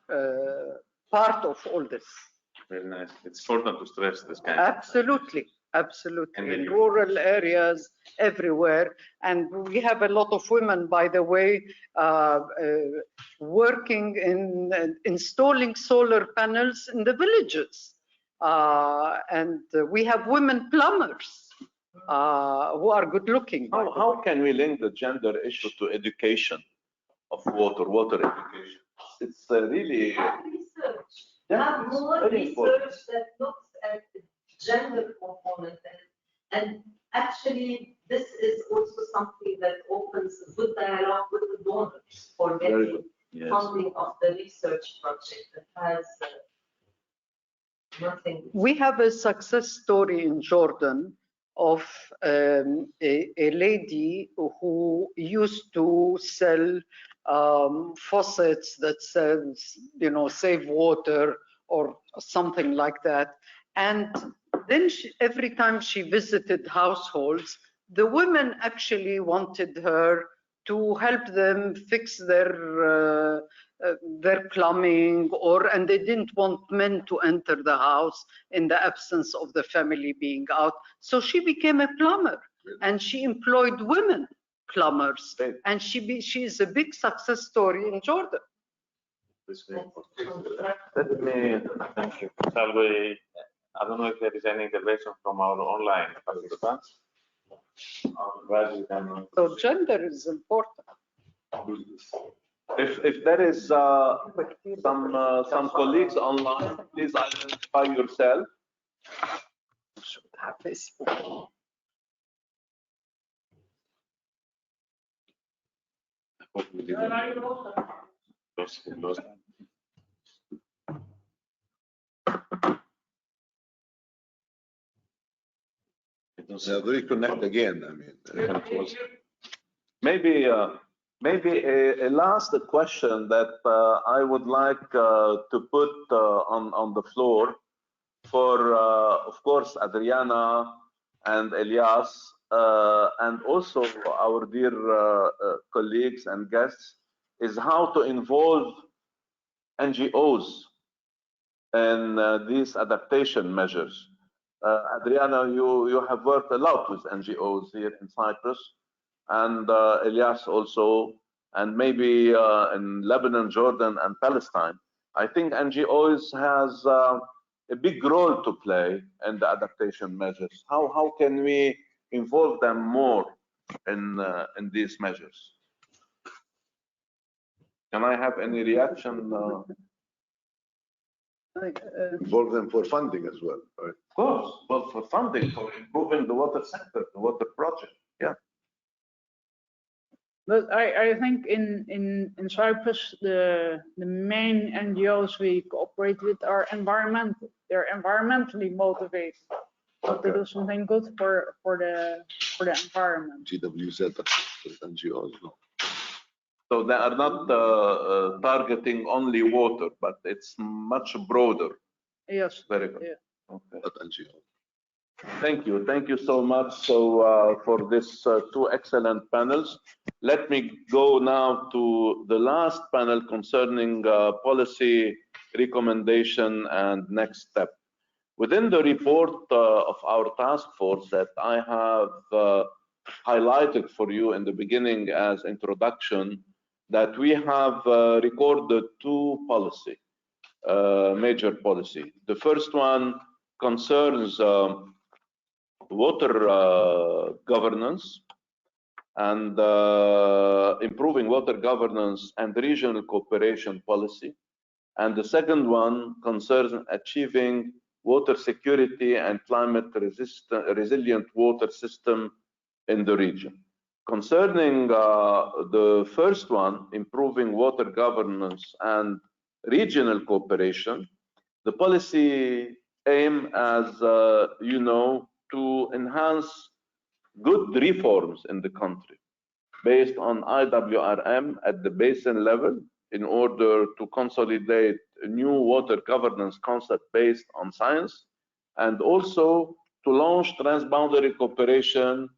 part of all this. Very nice. It's important to stress this kind. Absolutely, absolutely. In rural areas, everywhere, and we have a lot of women, by the way, working in installing solar panels in the villages, and we have women plumbers who are good looking. How can we link the gender issue to education of water education? It's really have more research that looks at the gender component, and actually this is also something that opens a good dialogue with the donors for getting funding of the research project that has nothing. We have a success story in Jordan of a lady who used to sell faucets that says, save water or something like that. And then every time she visited households, the women actually wanted her to help them fix their plumbing, and they didn't want men to enter the house in the absence of the family being out. So she became a plumber, and she employed women plumbers, and she is a big success story in Jordan. Let me thank you. Shall we? I don't know if there is any intervention from our online participants. So gender is important. If there is some colleagues online, please identify yourself. Reconnect again. I mean, maybe a last question that I would like to put on the floor for, of course, Adriana and Elias, and also our dear colleagues and guests, is how to involve NGOs in these adaptation measures. Adriana, you have worked a lot with NGOs here in Cyprus, and Elias also, and maybe in Lebanon, Jordan, and Palestine. I think NGOs has a big role to play in the adaptation measures. How can we involve them more in these measures? Can I have any reaction? Involve them for funding as well, right? Of course, well, for funding, for improving the water sector, the water project, yeah. But I think in Cyprus, the main NGOs we cooperate with are environmental. They're environmentally motivated to do something good for the environment. GWZ, NGOs, no. So they are not targeting only water, but it's much broader. Yes. Very good. Yeah. Okay. Thank you so much. So for this two excellent panels, let me go now to the last panel concerning policy recommendation and next step. Within the report of our task force that I have highlighted for you in the beginning as introduction, that we have recorded two major policy. The first one concerns water governance and improving water governance and regional cooperation policy. And the second one concerns achieving water security and climate resilient water system in the region. Concerning the first one, improving water governance and regional cooperation, the policy aim, as you know, to enhance good reforms in the country based on IWRM at the basin level in order to consolidate a new water governance concept based on science, and also to launch transboundary cooperation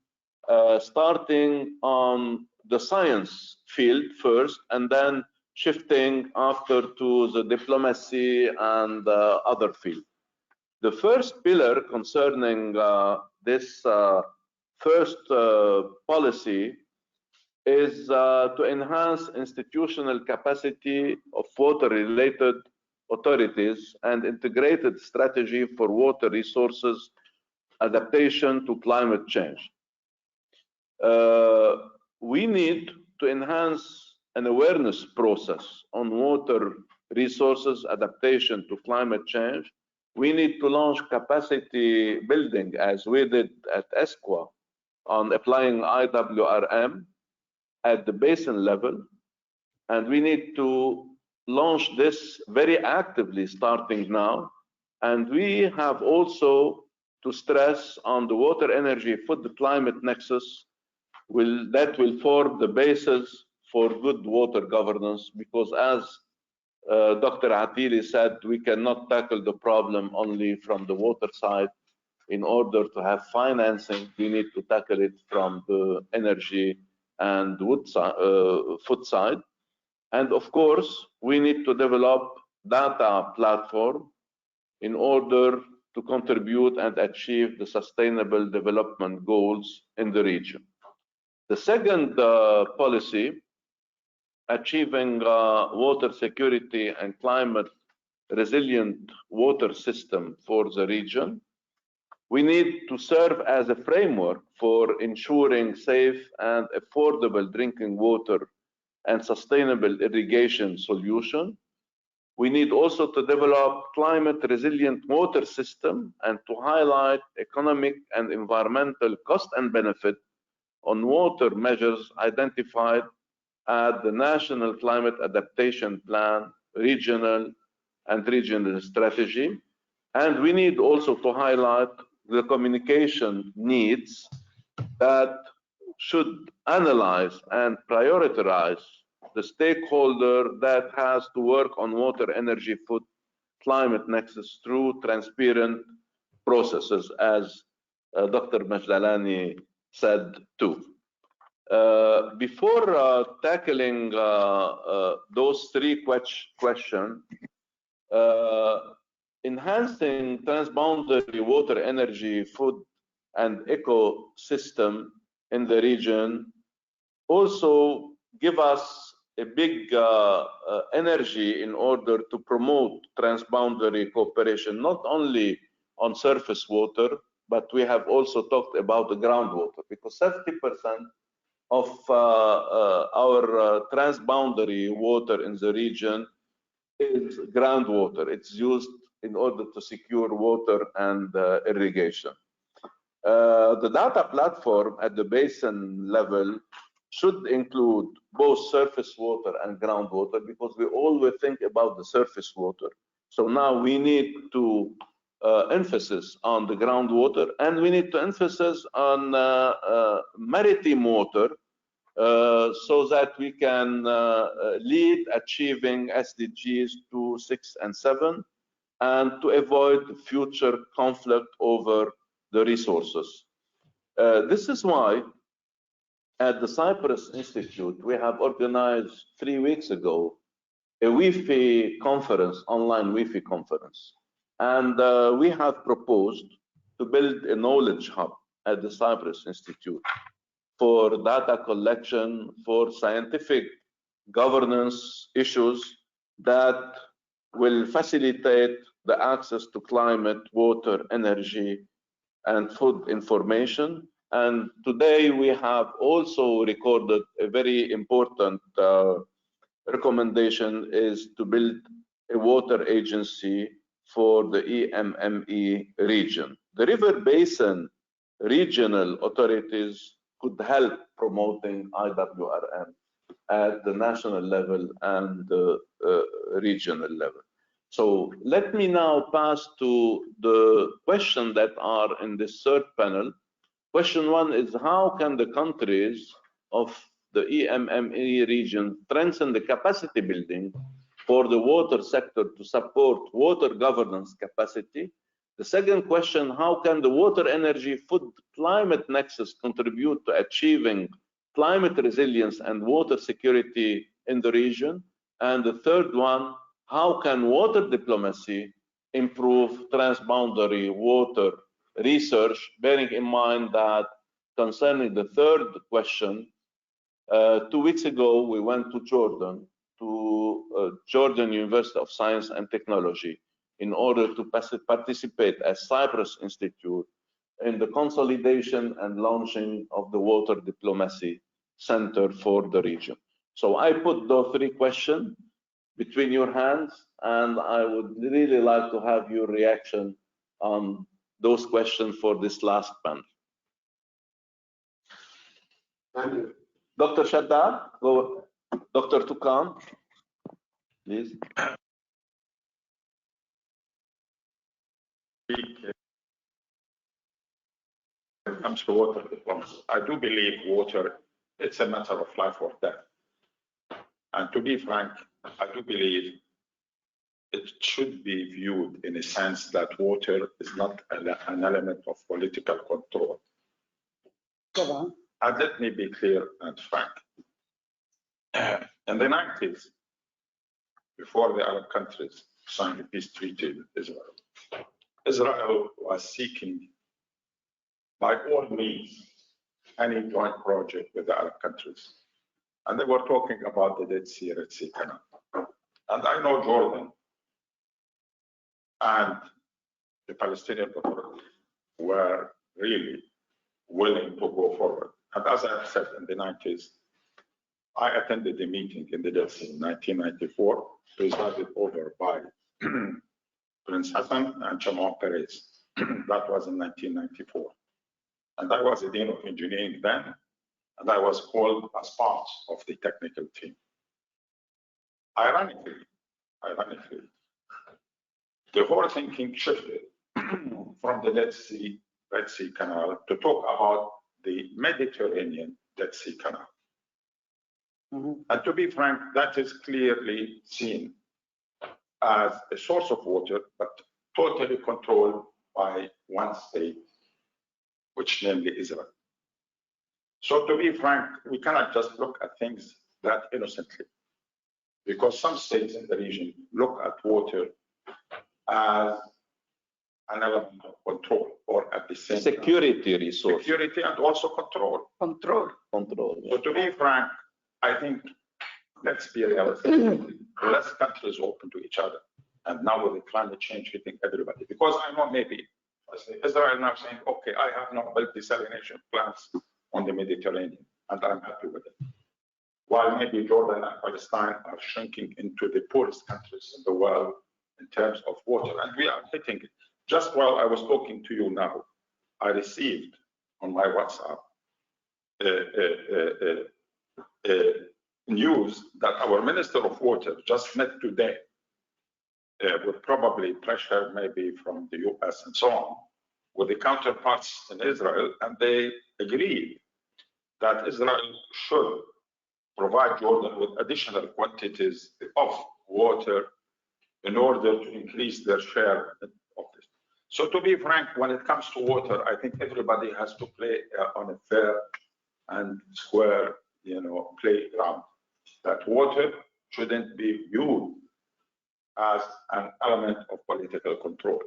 starting on the science field first and then shifting after to the diplomacy and other field. The first pillar concerning this first policy is to enhance institutional capacity of water-related authorities and integrated strategy for water resources adaptation to climate change. We need to enhance an awareness process on water resources adaptation to climate change. We need to launch capacity building as we did at ESQA on applying IWRM at the basin level, and we need to launch this very actively starting now. And we have also to stress on the water, energy, food, climate nexus that will form the basis for good water governance, because as Dr. Atili said, we cannot tackle the problem only from the water side. In order to have financing, we need to tackle it from the energy and food side. And of course, we need to develop data platform in order to contribute and achieve the sustainable development goals in the region. The second policy, achieving water security and climate resilient water system for the region. We need to serve as a framework for ensuring safe and affordable drinking water and sustainable irrigation solution. We need also to develop climate resilient water system and to highlight economic and environmental cost and benefit on water measures identified at the National Climate Adaptation Plan, regional strategy. And we need also to highlight the communication needs that should analyze and prioritize the stakeholder that has to work on water, energy, food, climate nexus through transparent processes, as Dr. Majdalani said too. Before tackling those three questions, enhancing transboundary water, energy, food, and ecosystem in the region also give us a big energy in order to promote transboundary cooperation, not only on surface water, but we have also talked about the groundwater, because 70% of our transboundary water in the region is groundwater. It's used in order to secure water and irrigation. The data platform at the basin level should include both surface water and groundwater, because we always think about the surface water. So now we need to emphasis on the groundwater, and we need to emphasis on maritime water so that we can lead achieving SDGs 2, 6, and 7, and to avoid future conflict over the resources. This is why at the Cyprus Institute, we have organized 3 weeks ago a Wi-Fi conference, online Wi-Fi conference. And we have proposed to build a knowledge hub at the Cyprus Institute for data collection, for scientific governance issues that will facilitate the access to climate, water, energy, and food information. And today we have also recorded a very important recommendation is to build a water agency for the EMME region. The river basin regional authorities could help promoting IWRM at the national level and the regional level. So let me now pass to the questions that are in this third panel. Question one is, how can the countries of the EMME region strengthen the capacity building for the water sector to support water governance capacity? The second question, how can the water, energy, food, climate nexus contribute to achieving climate resilience and water security in the region? And the third one, how can water diplomacy improve transboundary water research, bearing in mind that concerning the third question, 2 weeks ago we went to Jordan, to Jordan University of Science and Technology, in order to participate as Cyprus Institute in the consolidation and launching of the Water Diplomacy Center for the region. So I put those three questions between your hands, and I would really like to have your reaction on those questions for this last panel. Dr. Shaddad, go. Dr. Tukan, please. When it comes to water diplomacy, I do believe water, it's a matter of life or death. And to be frank, I do believe it should be viewed in a sense that water is not an element of political control. And let me be clear and frank. In the 90s, before the Arab countries signed a peace treaty with Israel, Israel was seeking, by all means, any joint project with the Arab countries. And they were talking about the Dead Sea, Red Sea Canal. And I know Jordan and the Palestinian Authority were really willing to go forward. And as I said, in the 90s, I attended a meeting in the Dead Sea in 1994, presided over by Prince Hassan and Shimon Peres. That was in 1994. And I was the Dean of Engineering then, and I was called as part of the technical team. Ironically, the whole thinking shifted from the Red Sea Canal to talk about the Mediterranean Dead Sea Canal. And to be frank, that is clearly seen as a source of water, but totally controlled by one state, which namely Israel. So to be frank, we cannot just look at things that innocently, because some states in the region look at water as an element of control, or at the same security resource. Security and also control. Control. So to be frank, I think, let's be realistic, less countries open to each other. And now with the climate change hitting everybody, because I know maybe Israel now saying, okay, I have now built desalination plants on the Mediterranean, and I'm happy with it. While maybe Jordan and Palestine are shrinking into the poorest countries in the world in terms of water, and we are hitting it. Just while I was talking to you now, I received on my WhatsApp news that our Minister of Water just met today with probably pressure maybe from the US and so on, with the counterparts in Israel, and they agreed that Israel should provide Jordan with additional quantities of water in order to increase their share of this. So to be frank, when it comes to water, I think everybody has to play on a fair and square, playground. That water shouldn't be viewed as an element of political control.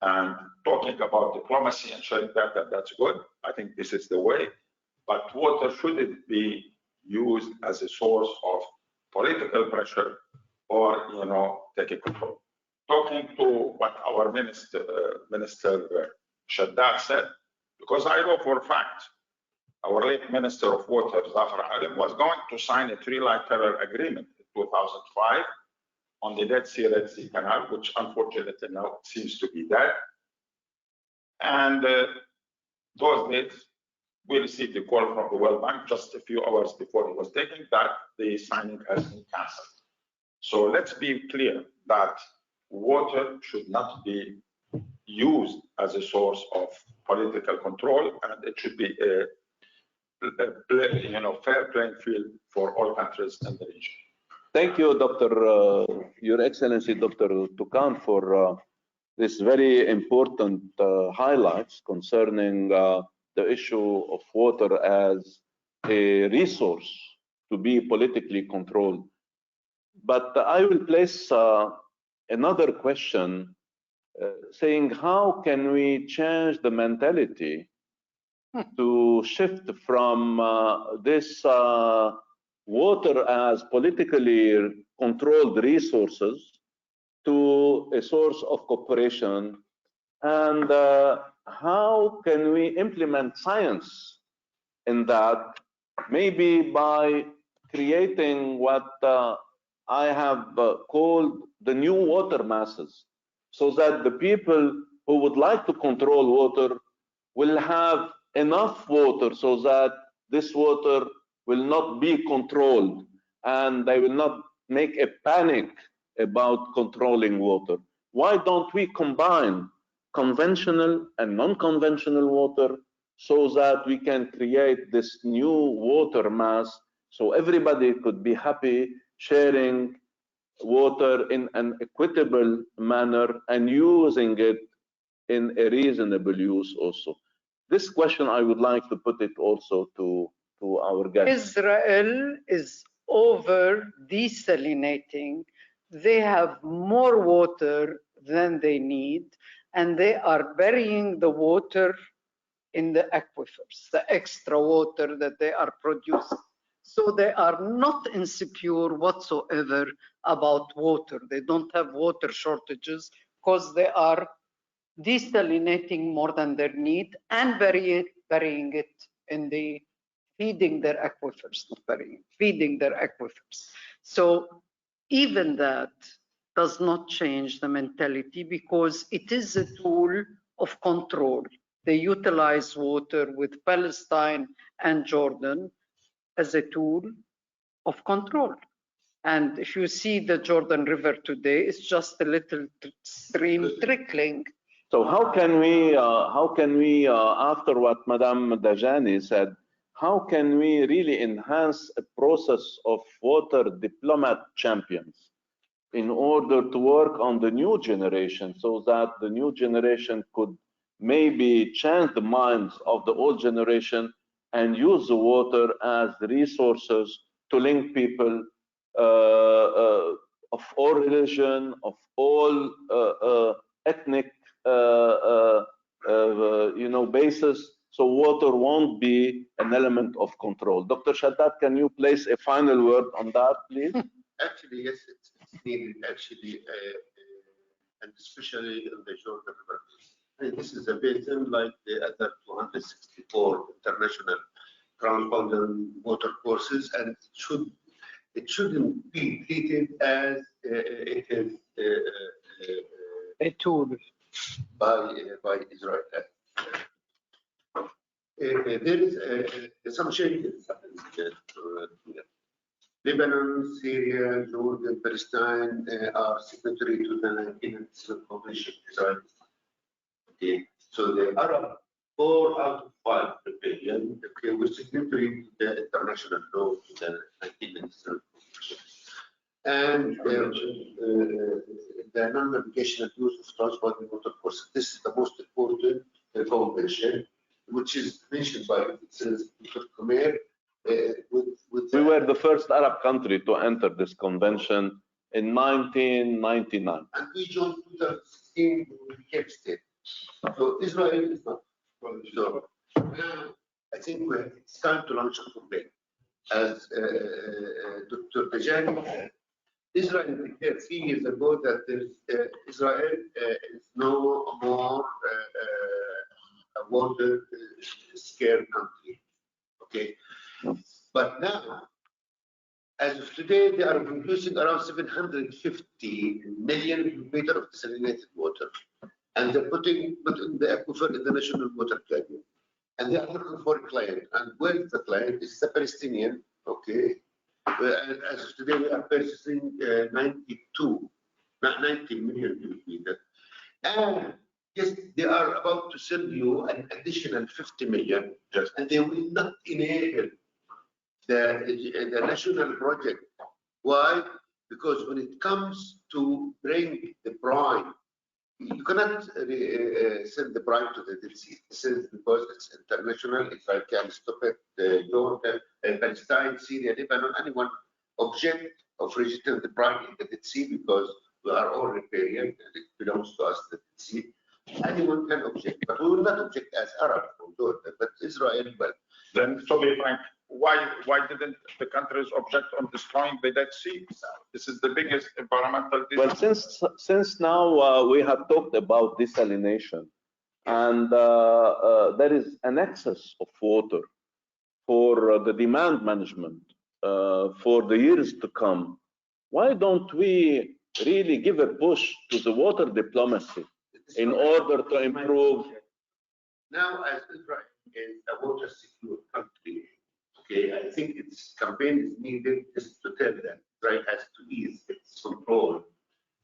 And talking about diplomacy and sharing that's good. I think this is the way. But water shouldn't be used as a source of political pressure or, taking control. Talking to what our minister Shaddad said, because I know for a fact our late Minister of Water, Zafar Alim, was going to sign a trilateral agreement in 2005 on the Dead Sea Red Sea Canal, which unfortunately now seems to be dead. And those days, we received a call from the World Bank just a few hours before it was taken that the signing has been cancelled. So let's be clear that water should not be used as a source of political control, and it should be a fair playing field for all countries in the region. Thank you, Your Excellency, Dr. Tukan, for this very important highlights concerning the issue of water as a resource to be politically controlled. But I will place another question saying, how can we change the mentality to shift from this water as politically controlled resources to a source of cooperation, and how can we implement science in that, maybe by creating what I have called the new water masses, so that the people who would like to control water will have enough water so that this water will not be controlled and they will not make a panic about controlling water. Why don't we combine conventional and non-conventional water so that we can create this new water mass so everybody could be happy sharing water in an equitable manner and using it in a reasonable use also? This question I would like to put it also to our guests. Israel is over desalinating. They have more water than they need, and they are burying the water in the aquifers, the extra water that they are producing. So they are not insecure whatsoever about water. They don't have water shortages because they are desalinating more than their need and burying it in the feeding their aquifers, not burying, feeding their aquifers. So even that does not change the mentality, because it is a tool of control. They utilize water with Palestine and Jordan as a tool of control. And if you see the Jordan River today, it's just a little stream trickling. So how can we, after what Madame Dajani said, how can we really enhance a process of water diplomat champions in order to work on the new generation, so that the new generation could maybe change the minds of the old generation and use the water as the resources to link people of all religion, of all ethnic basis, so water won't be an element of control. Dr. Shaddad, can you place a final word on that, please? Actually, yes, it's needed, actually, and especially in the Jordan River. And this is a basin like the other 264 international transponding water courses, and it shouldn't be treated as it is a tool by Israel. There is some changes. Lebanon, Syria, Jordan, Palestine are signatory to the 1997 Convention of Israel. Okay, so the Arab 4 out of 5 rebellion, okay, were signatory to the international law to the 1997 Convention. And the non-navigational use of transport water courses. This is the most important convention, which is mentioned by Dr. Khmer. We were the first Arab country to enter this convention in 1999. And we joined 2016 when we became state. So Israel is not. So now I think it's time to launch a campaign. As Dr. Dajani said, Israel declared 3 years ago that Israel is no more water scarce country. Okay, but now, as of today, they are producing around 750 million cubic meters of desalinated water, and they're putting the aquifer in the national water plan. And they are looking for a client. And where is the client? It's the Palestinian. Okay. As of today, we are purchasing 90 million cubic meters. And yes, they are about to sell you an additional 50 million, and they will not enable the national project. Why? Because when it comes to bring the brine, you cannot send the brine to the Dead Sea. This is because it's international. If I can stop it, Jordan, Palestine, Syria, Lebanon, anyone object of registering the brine in the Dead Sea because we are all riparian and it belongs to us, the Dead Sea. Anyone can object, but we will not object as Arab from Jordan, but Israel, well. Then, to be frank, why didn't the countries object on destroying the Dead Sea? This is the biggest environmental disaster. Well, since now we have talked about desalination, and there is an excess of water for the demand management for the years to come, why don't we really give a push to the water diplomacy in order to improve? Now, as Israel is a water secure country, okay, I think its campaign is needed just to tell them Israel has to ease its control,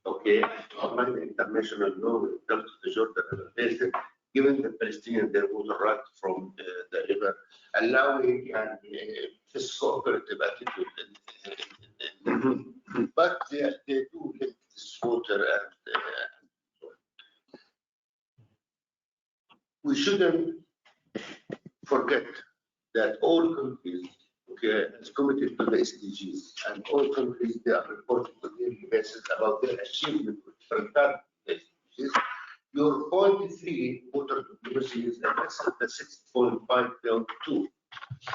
okay, to apply the international law when it comes to the Jordan River Basin, giving the Palestinians their water right from the river, allowing this cooperative attitude. But they do link this water and we shouldn't forget that all countries, okay, is committed to the SDGs, and all countries they are reporting on a daily basis about their achievement with regard to the SDGs. Your 0.3 water diplomacy is less than 6.5.2.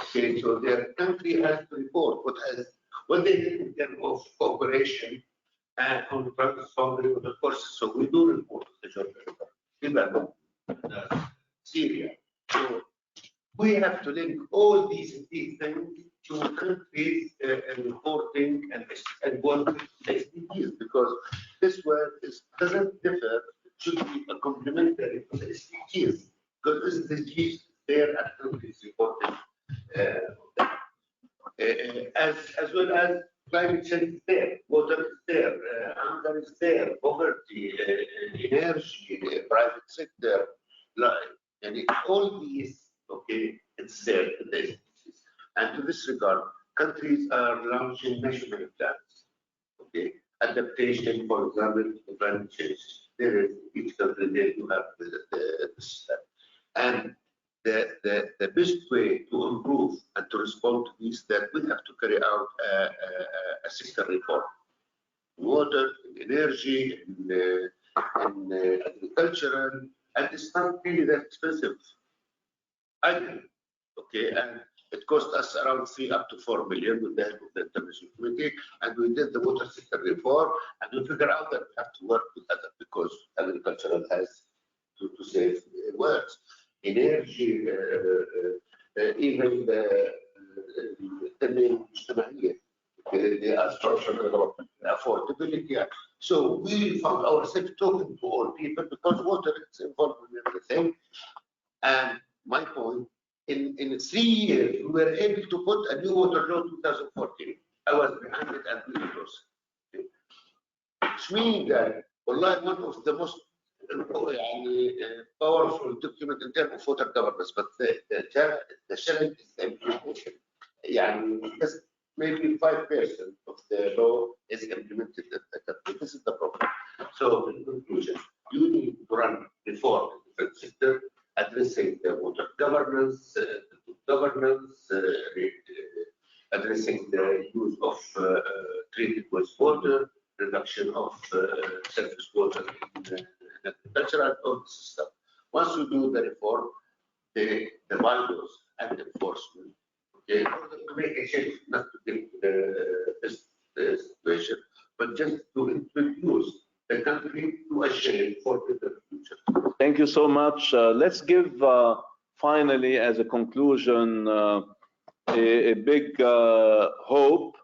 Okay, so their country has to report what they did in terms of cooperation and on the boundary of the courses. So we do report the Jordan River, Lebanon, Syria. So we have to link all these things to countries reporting and work with SDGs, because this work doesn't differ. It should be a complementary to the SDGs, because SDGs there are countries reporting as well as climate change is there, water is there, hunger is there, poverty, energy, private sector, and all these, okay, it's there in the SDGs. And to this regard, countries are launching national plans, okay, adaptation, for example, to climate change. There is each country there to have this step. And the best way to improve and to respond to this, that we have to carry out a sector reform. Water, energy, in agricultural, and it's not really that expensive. Okay, and it cost us around 3 up to 4 million with the help of the international community, and we did the water sector reform, and we figure out that we have to work with other, because agricultural has to save words. Energy, even the Social development, affordability. So we found ourselves talking to all people because water is involved in everything. And my point, in 3 years, we were able to put a new water law 2014. I was behind it and we close. Which means that, one of the most powerful document in terms of water governance, but the challenge is the implementation. Just maybe 5% of the law is implemented at the country. This is the problem. So in conclusion, you need to run reform in the sector, addressing the water governance, addressing the use of treated wastewater, reduction of surface water in agriculture, and all this stuff. Once you do the reform, the bylaws and enforcement, okay, in order to make a change, not to get the situation, but just to introduce the country to a shape for the future. Thank you so much. Let's give finally, as a conclusion, a big hope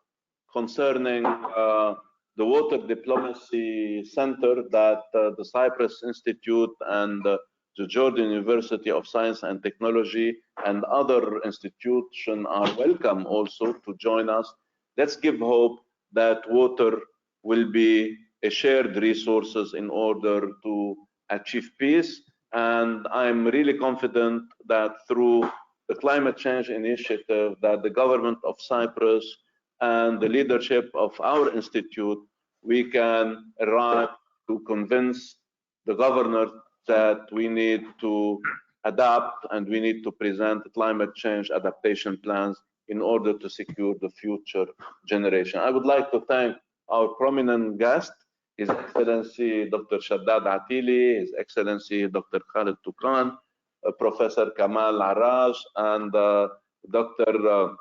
concerning the Water Diplomacy Center that the Cyprus Institute and the Jordan University of Science and Technology and other institutions are welcome also to join us. Let's give hope that water will be a shared resources in order to achieve peace. And I'm really confident that through the climate change initiative that the government of Cyprus and the leadership of our institute, we can arrive to convince the governor that we need to adapt and we need to present climate change adaptation plans in order to secure the future generation. I would like to thank our prominent guest, His Excellency Dr. Shaddad Atili, His Excellency Dr. Khalid Toukan, Professor Kamal Araj, and Dr.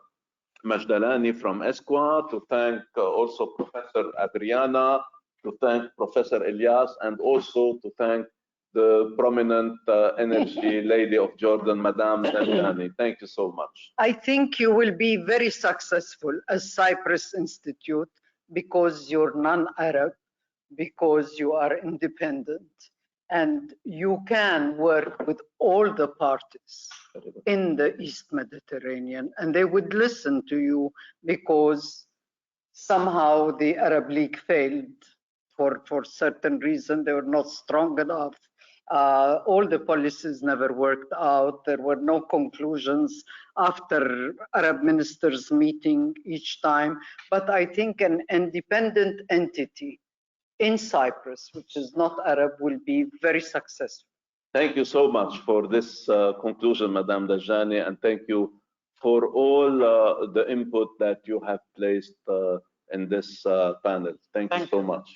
Majdalani from ESQA, to thank also Professor Adriana, to thank Professor Elias, and also to thank the prominent energy lady of Jordan, Madame Dajani. Thank you so much. I think you will be very successful as Cyprus Institute because you're non-Arab, because you are independent, and you can work with all the parties in the East Mediterranean, and they would listen to you because somehow the Arab League failed for certain reason. They were not strong enough. All the policies never worked out. There were no conclusions after Arab ministers meeting each time. But I think an independent entity in Cyprus, which is not Arab, will be very successful. Thank you so much for this conclusion, Madame Dajani, and thank you for all the input that you have placed in this panel. Thank you so much.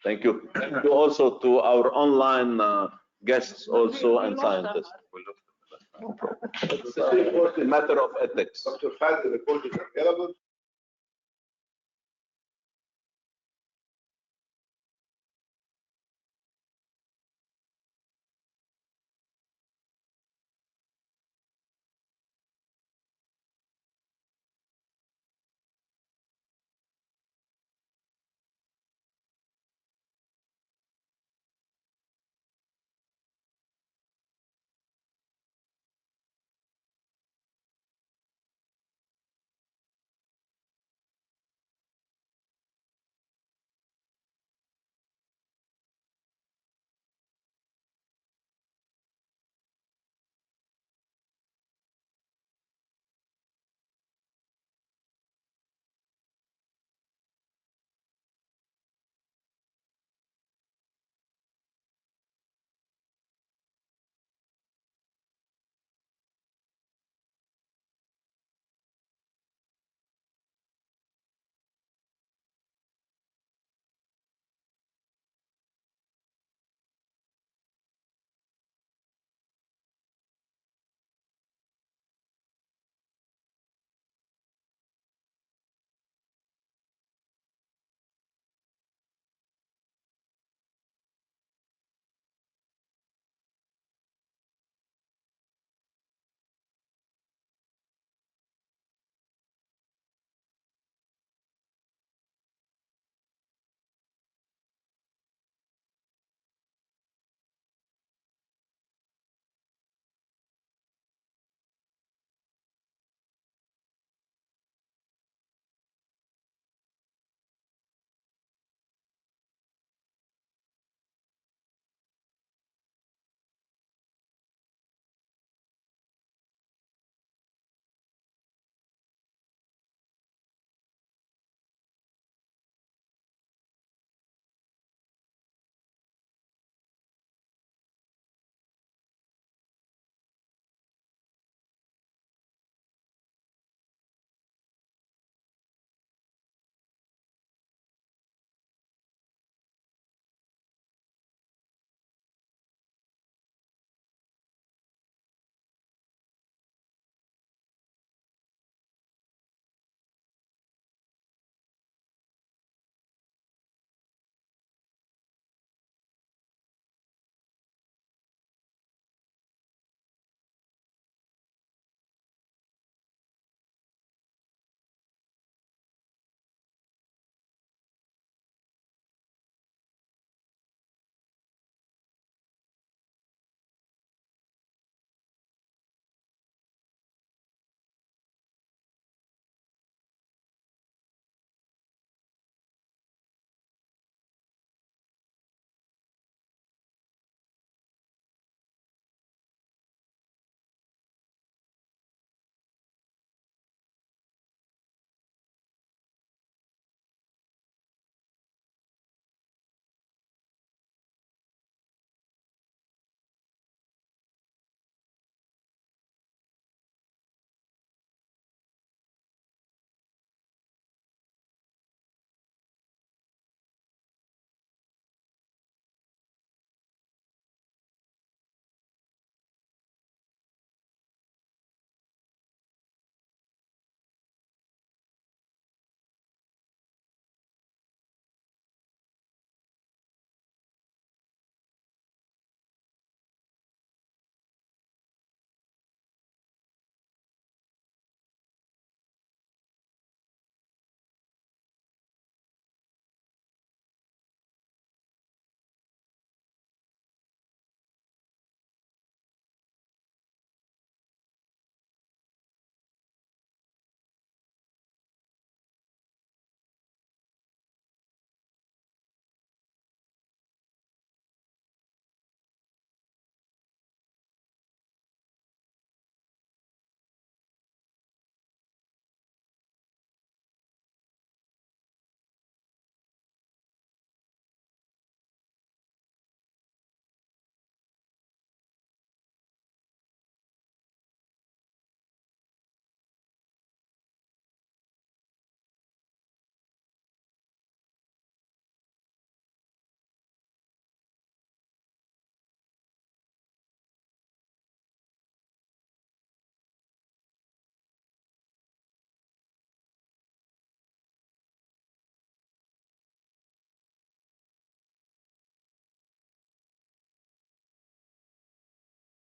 Thank you. Thank you also to our online guests also and scientists. It's a matter of ethics. Dr. Khalid, the report is available.